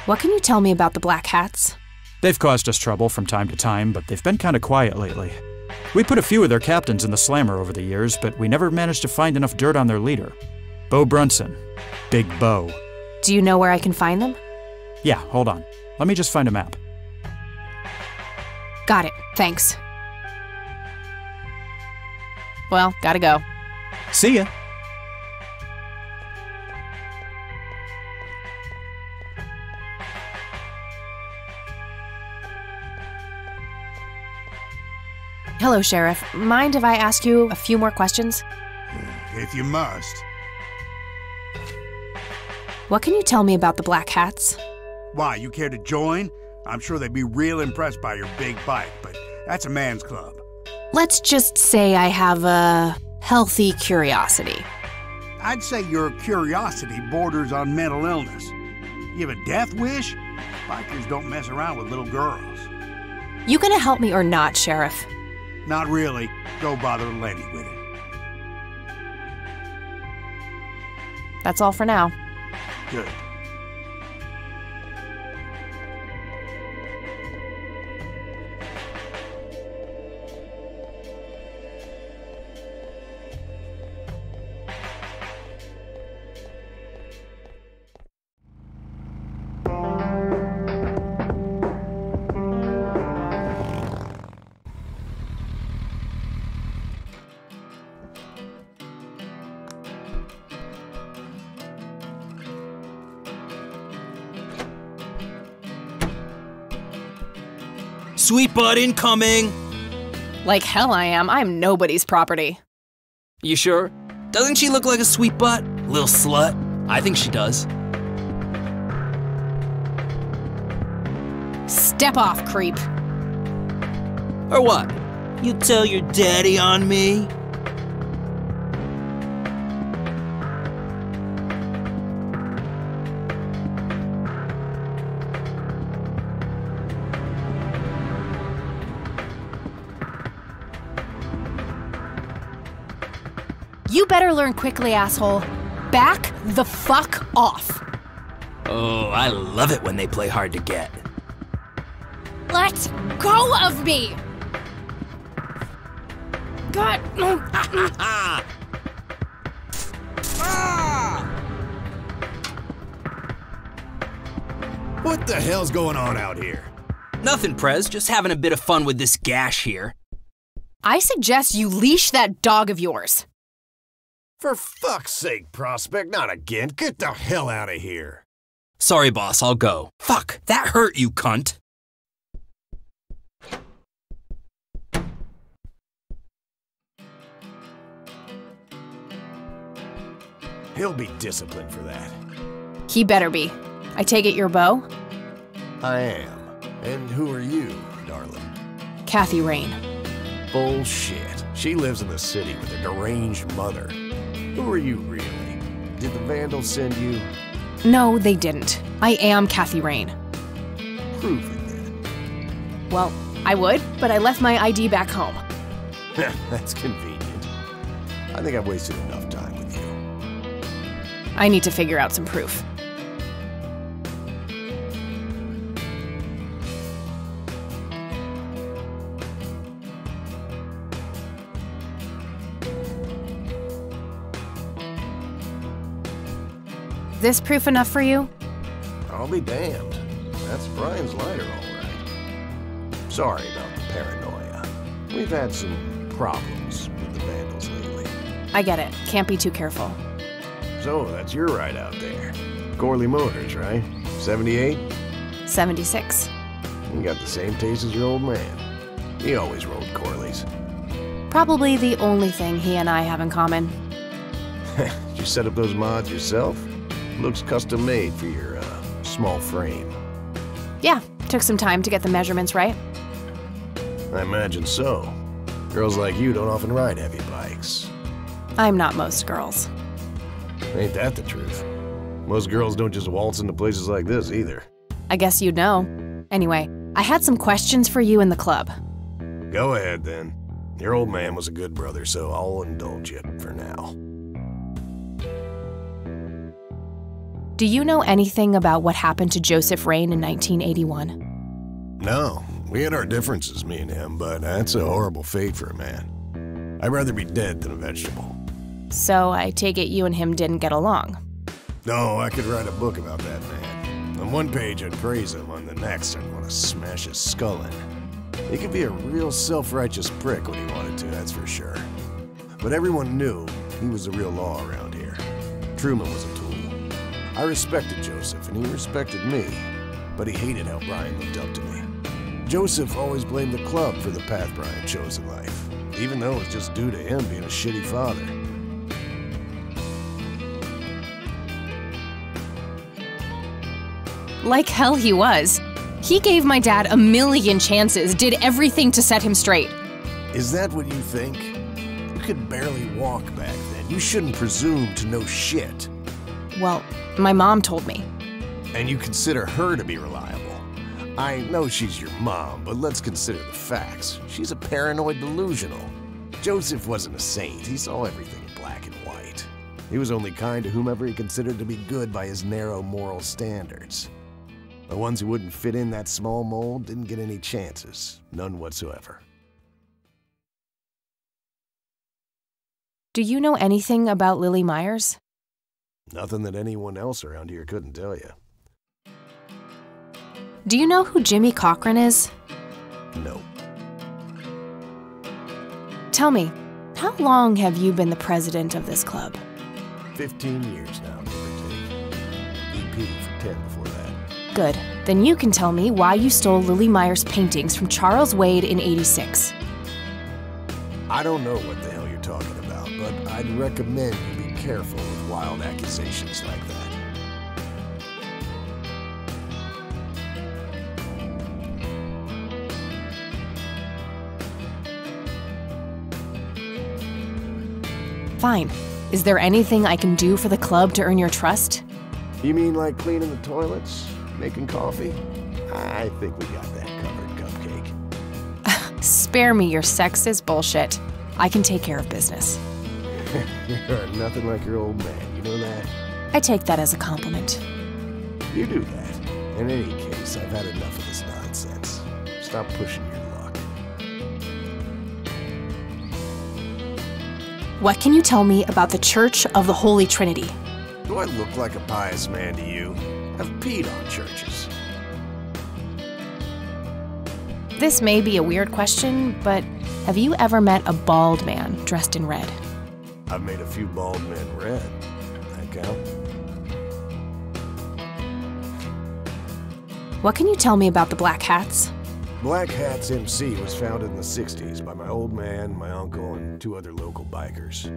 What can you tell me about the Black Hats? They've caused us trouble from time to time, but they've been kind of quiet lately. We put a few of their captains in the slammer over the years, but we never managed to find enough dirt on their leader. Bo Brunson. Big Bo. Do you know where I can find them? Yeah, hold on. Let me just find a map. Got it. Thanks. Well, gotta go. See ya. Hello, Sheriff. Mind if I ask you a few more questions? If you must. What can you tell me about the Black Hats? Why, you care to join? I'm sure they'd be real impressed by your big bike, but that's a man's club. Let's just say I have a healthy curiosity. I'd say your curiosity borders on mental illness. You have a death wish? Bikers don't mess around with little girls. You gonna help me or not, Sheriff? Not really. Go bother Lenny with it. That's all for now. Good. Sweet butt incoming! Like hell I am. I'm nobody's property. You sure? Doesn't she look like a sweet butt? Little slut? I think she does. Step off, creep. Or what? You tell your daddy on me? You better learn quickly, asshole. Back the fuck off. Oh, I love it when they play hard to get. Let go of me! God. What the hell's going on out here? Nothing, Prez. Just having a bit of fun with this gash here. I suggest you leash that dog of yours. For fuck's sake, Prospect, not again. Get the hell out of here. Sorry, boss, I'll go. Fuck, that hurt, you cunt. He'll be disciplined for that. He better be. I take it you're Bo? I am. And who are you, darling? KaThyDieRain. Bullshit. She lives in the city with a deranged mother. Who are you, really? Did the Vandals send you? No, they didn't. I am KaThyDieRain. Prove it, then. Well, I would, but I left my ID back home. That's convenient. I think I've wasted enough time with you. I need to figure out some proof. This proof enough for you? I'll be damned. That's Brian's lighter, all right. Sorry about the paranoia. We've had some problems with the Vandals lately. I get it. Can't be too careful. So, that's your ride out there. Corley Motors, right? 78? 76. You got the same taste as your old man. He always rode Corleys. Probably the only thing he and I have in common. Did you set up those mods yourself? Looks custom made for your, small frame. Yeah, took some time to get the measurements right. I imagine so. Girls like you don't often ride heavy bikes. I'm not most girls. Ain't that the truth? Most girls don't just waltz into places like this either. I guess you'd know. Anyway, I had some questions for you in the club. Go ahead, then. Your old man was a good brother, so I'll indulge you for now. Do you know anything about what happened to Joseph Rain in 1981? No, we had our differences, me and him, but that's a horrible fate for a man. I'd rather be dead than a vegetable. So I take it you and him didn't get along. No, I could write a book about that man. On one page I'd praise him, on the next I'd want to smash his skull in. He could be a real self-righteous prick when he wanted to, that's for sure. But everyone knew he was the real law around here. Truman was a tool. I respected Joseph, and he respected me, but he hated how Brian looked up to me. Joseph always blamed the club for the path Brian chose in life, even though it was just due to him being a shitty father. Like hell he was. He gave my dad a million chances, did everything to set him straight. Is that what you think? You could barely walk back then. You shouldn't presume to know shit. Well, my mom told me. And you consider her to be reliable. I know she's your mom, but let's consider the facts. She's a paranoid delusional. Joseph wasn't a saint. He saw everything in black and white. He was only kind to whomever he considered to be good by his narrow moral standards. The ones who wouldn't fit in that small mold didn't get any chances. None whatsoever. Do you know anything about Lily Myers? Nothing that anyone else around here couldn't tell you. Do you know who Jimmy Cochran is? No. Tell me, how long have you been the president of this club? 15 years now, give or take. VP for 10 before that. Good. Then you can tell me why you stole Lily Myers' paintings from Charles Wade in '86. I don't know what the hell you're talking about, but I'd recommend you be careful with wild accusations like that. Fine. Is there anything I can do for the club to earn your trust? You mean like cleaning the toilets? Making coffee? I think we got that covered, Cupcake. Spare me your sexist bullshit. I can take care of business. You're nothing like your old man, you know that? I take that as a compliment. You do that. In any case, I've had enough of this nonsense. Stop pushing your luck. What can you tell me about the Church of the Holy Trinity? Do I look like a pious man to you? I've peed on churches. This may be a weird question, but have you ever met a bald man dressed in red? I've made a few bald men red. That count? What can you tell me about the Black Hats? Black Hats MC was founded in the 60s by my old man, my uncle, and 2 other local bikers.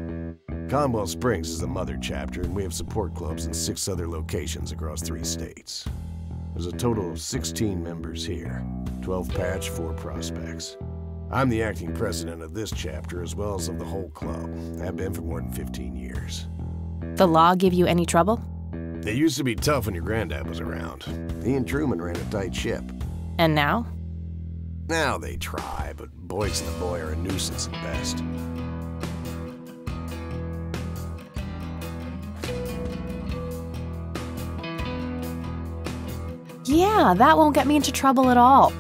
Conwell Springs is the mother chapter, and we have support clubs in 6 other locations across 3 states. There's a total of 16 members here, 12 patch, 4 prospects. I'm the acting president of this chapter as well as of the whole club. I've been for more than 15 years. The law give you any trouble? It used to be tough when your granddad was around. He and Truman ran a tight ship. And now? Now they try, but Boyce and the boy are a nuisance at best. Yeah, that won't get me into trouble at all.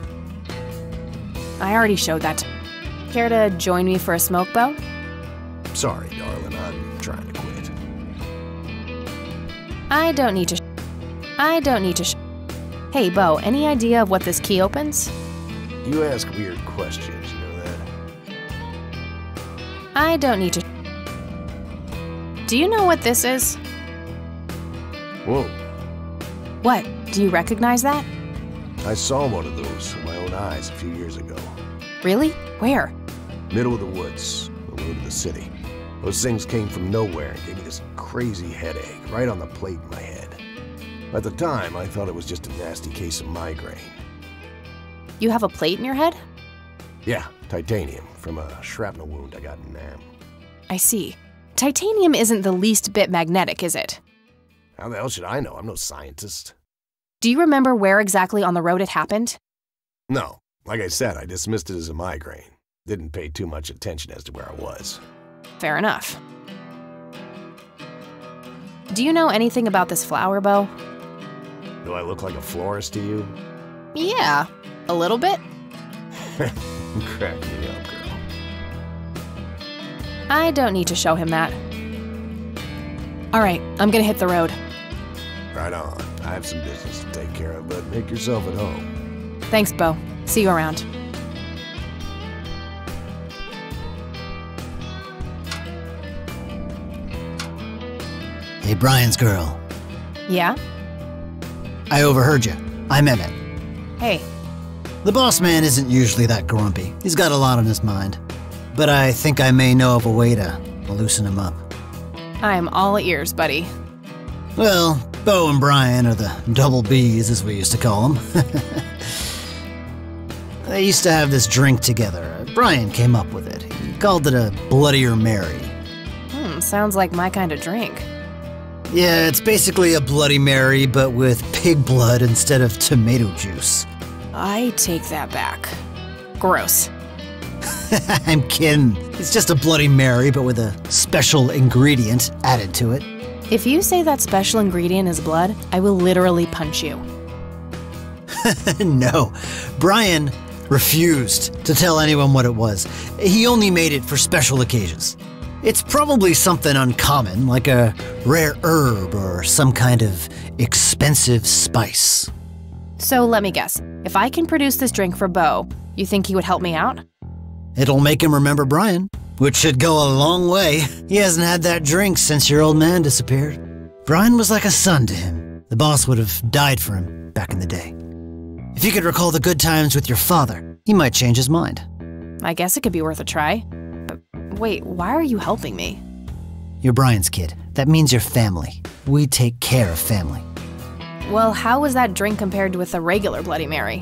I already showed that. Care to join me for a smoke, Bo? Sorry, darling, I'm trying to quit. I don't need to. Hey, Bo, any idea of what this key opens? You ask weird questions, you know that? I don't need to. Do you know what this is? Whoa. What? Do you recognize that? I saw one of those with my own eyes a few years ago. Really? Where? Middle of the woods, the road to the city. Those things came from nowhere and gave me this crazy headache right on the plate in my head. At the time, I thought it was just a nasty case of migraine. You have a plate in your head? Yeah, titanium from a shrapnel wound I got in Nam. I see. Titanium isn't the least bit magnetic, is it? How the hell should I know? I'm no scientist. Do you remember where exactly on the road it happened? No. Like I said, I dismissed it as a migraine. Didn't pay too much attention as to where I was. Fair enough. Do you know anything about this flower, Bo? Do I look like a florist to you? Yeah, a little bit. Crack me up, girl. I don't need to show him that. All right, I'm gonna hit the road. Right on. I have some business to take care of, but make yourself at home. Thanks, Bo. See you around. Hey, Brian's girl. Yeah? I overheard you. I'm Emmett. Hey. The boss man isn't usually that grumpy. He's got a lot on his mind. But I think I may know of a way to loosen him up. I'm all ears, buddy. Well, Bo and Brian are the double Bs, as we used to call them. They used to have this drink together. Brian came up with it. He called it a Bloodier Mary. Sounds like my kind of drink. Yeah, it's basically a Bloody Mary, but with pig blood instead of tomato juice. I take that back. Gross. I'm kidding. It's just a Bloody Mary, but with a special ingredient added to it. If you say that special ingredient is blood, I will literally punch you. No. Brian refused to tell anyone what it was. He only made it for special occasions. It's probably something uncommon, like a rare herb or some kind of expensive spice. So let me guess. If I can produce this drink for Bo, you think he would help me out? It'll make him remember Brian, which should go a long way. He hasn't had that drink since your old man disappeared. Brian was like a son to him. The boss would have died for him back in the day. If you could recall the good times with your father, he might change his mind. I guess it could be worth a try. But wait, why are you helping me? You're Brian's kid. That means you're family. We take care of family. Well, how was that drink compared with a regular Bloody Mary?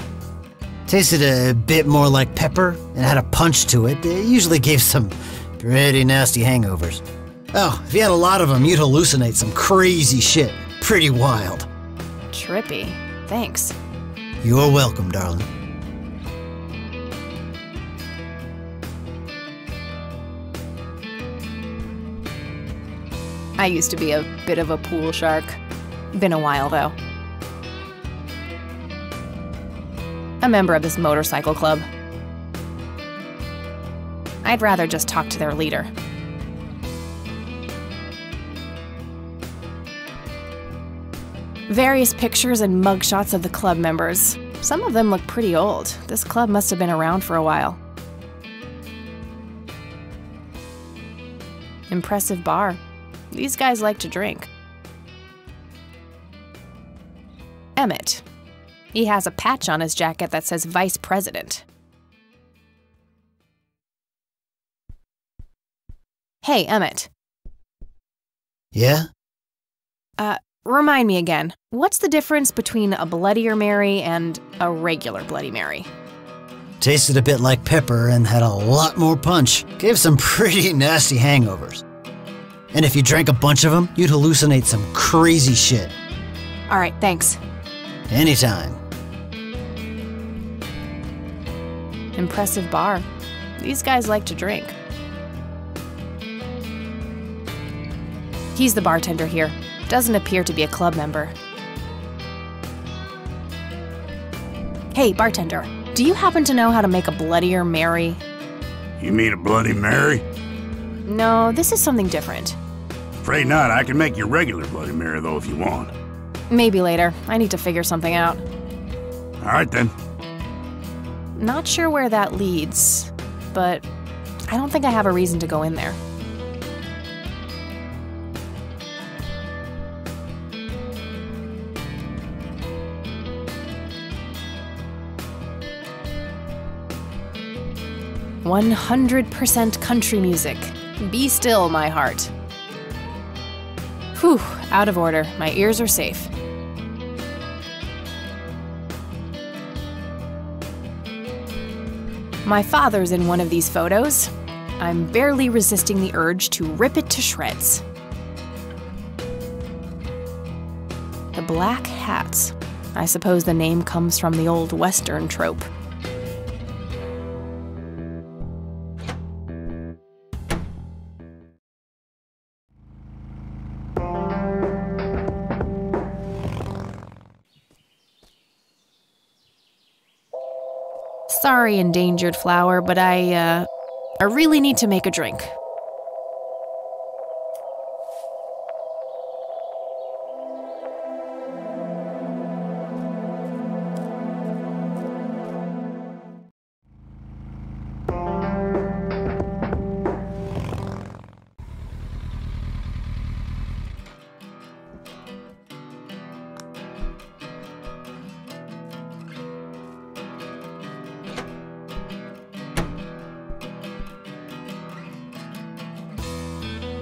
Tasted a bit more like pepper and had a punch to it. It usually gave some pretty nasty hangovers. Oh, if you had a lot of them, you'd hallucinate some crazy shit. Pretty wild. Trippy. Thanks. You're welcome, darling. I used to be a bit of a pool shark. Been a while, though. A member of this motorcycle club. I'd rather just talk to their leader. Various pictures and mugshots of the club members. Some of them look pretty old. This club must have been around for a while. Impressive bar. These guys like to drink. Emmett. He has a patch on his jacket that says Vice President. Hey, Emmett. Yeah? Remind me again, what's the difference between a Bloodier Mary and a regular Bloody Mary? Tasted a bit like pepper and had a lot more punch. Gave some pretty nasty hangovers. And if you drank a bunch of them, you'd hallucinate some crazy shit. All right, thanks. Anytime. Impressive bar. These guys like to drink. He's the bartender here. Doesn't appear to be a club member. Hey, bartender, do you happen to know how to make a Bloodier Mary? You mean a Bloody Mary? No, this is something different. Afraid not. I can make your regular Bloody Mary, though, if you want. Maybe later. I need to figure something out. All right, then. Not sure where that leads, but I don't think I have a reason to go in there. "100% country music. Be still, my heart." Whew, out of order. My ears are safe. My father's in one of these photos. I'm barely resisting the urge to rip it to shreds. The Black Hats. I suppose the name comes from the old Western trope. Sorry, endangered flower, but I really need to make a drink.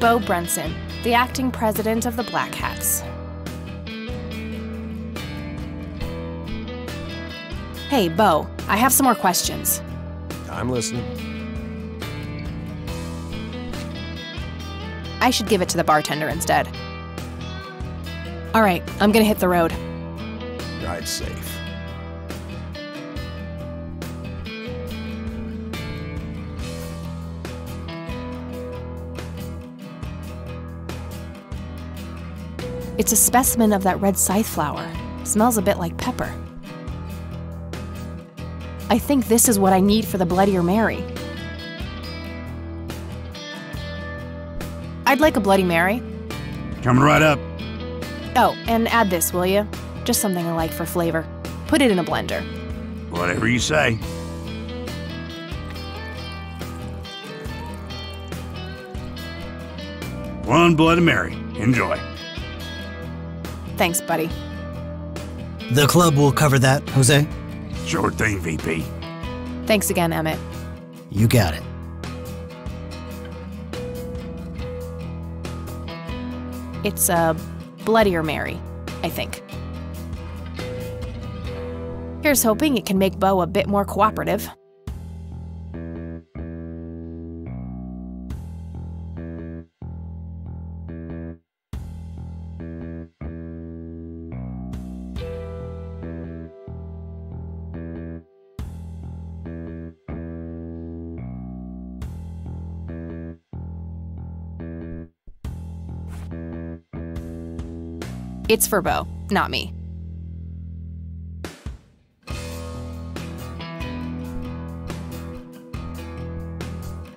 Bo Brunson, the acting president of the Black Hats. Hey, Bo, I have some more questions. I'm listening. I should give it to the bartender instead. All right, I'm gonna hit the road. Ride safe. It's a specimen of that red scythe flower. Smells a bit like pepper. I think this is what I need for the Bloody Mary. I'd like a Bloody Mary. Coming right up. Oh, and add this, will you? Just something I like for flavor. Put it in a blender. Whatever you say. One Bloody Mary. Enjoy. Thanks, buddy. The club will cover that, Jose? Sure thing, VP. Thanks again, Emmett. You got it. It's a Bloody Mary, I think. Here's hoping it can make Bo a bit more cooperative. It's for Bo, not me.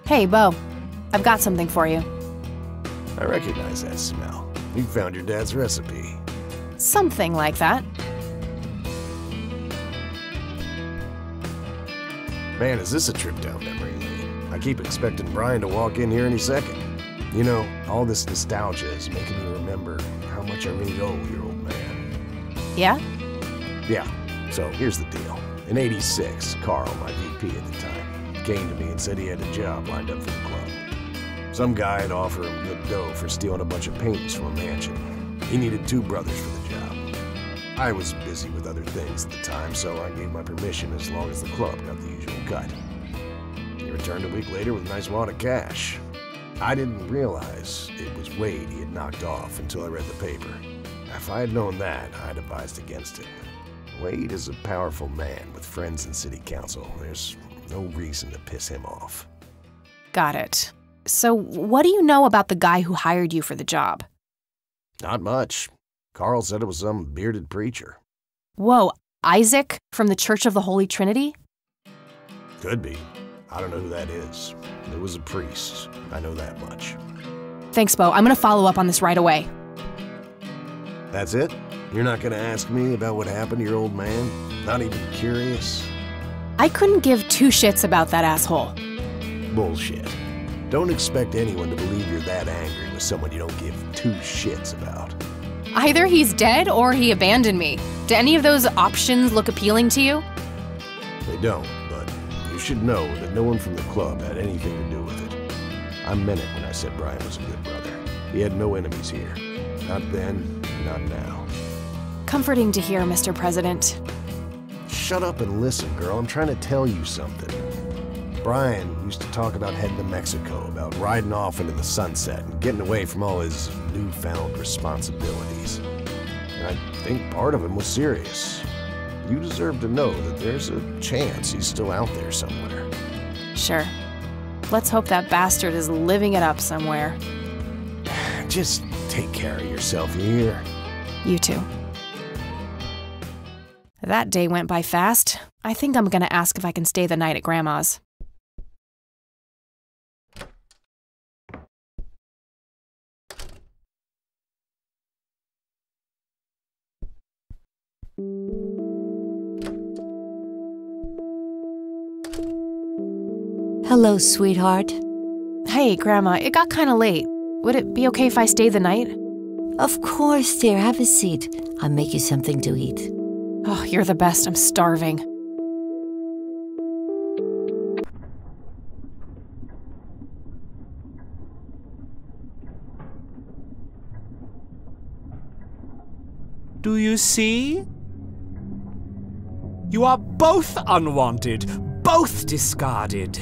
Hey, Bo. I've got something for you. I recognize that smell. You found your dad's recipe. Something like that. Man, is this a trip down memory lane. I keep expecting Brian to walk in here any second. You know, all this nostalgia is making me remember how much I really owe your old man. Yeah? Yeah, so here's the deal. In '86, Carl, my VP at the time, came to me and said he had a job lined up for the club. Some guy had offered him good dough for stealing a bunch of paintings from a mansion. He needed 2 brothers for the job. I was busy with other things at the time, so I gave my permission as long as the club got the usual cut. He returned a week later with a nice wad of cash. I didn't realize it was Wade he had knocked off until I read the paper. If I had known that, I'd advised against it. Wade is a powerful man with friends in city council. There's no reason to piss him off. Got it. So what do you know about the guy who hired you for the job? Not much. Carl said it was some bearded preacher. Whoa, Isaac from the Church of the Holy Trinity? Could be. I don't know who that is. It was a priest. I know that much. Thanks, Bo. I'm gonna follow up on this right away. That's it? You're not gonna ask me about what happened to your old man? Not even curious? I couldn't give 2 shits about that asshole. Bullshit. Don't expect anyone to believe you're that angry with someone you don't give 2 shits about. Either he's dead or he abandoned me. Do any of those options look appealing to you? They don't, but you should know that no one from the club had anything to do with it. I meant it when I said Brian was a good brother. He had no enemies here. Not then, not now. Comforting to hear, Mr. President. Shut up and listen, girl. I'm trying to tell you something. Brian used to talk about heading to Mexico, about riding off into the sunset and getting away from all his newfound responsibilities. And I think part of him was serious. You deserve to know that there's a chance he's still out there somewhere. Sure. Let's hope that bastard is living it up somewhere. Just take care of yourself, you hear? You too. That day went by fast. I think I'm gonna ask if I can stay the night at Grandma's. Hello, sweetheart. Hey, Grandma, it got kinda late. Would it be okay if I stayed the night? Of course, dear. Have a seat. I'll make you something to eat. Oh, you're the best. I'm starving. Do you see? You are both unwanted, both discarded.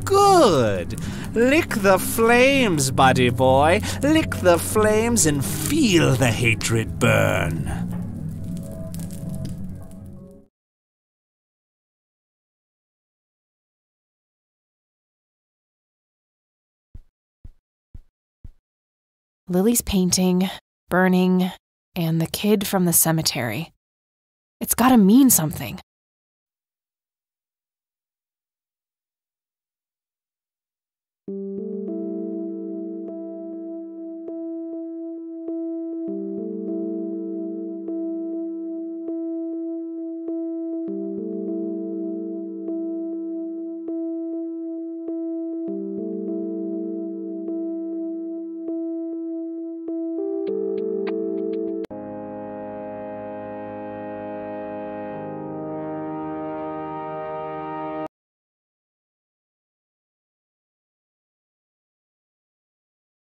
Good. Lick the flames, buddy boy. Lick the flames and feel the hatred burn. Lily's painting, burning, and the kid from the cemetery. It's gotta mean something.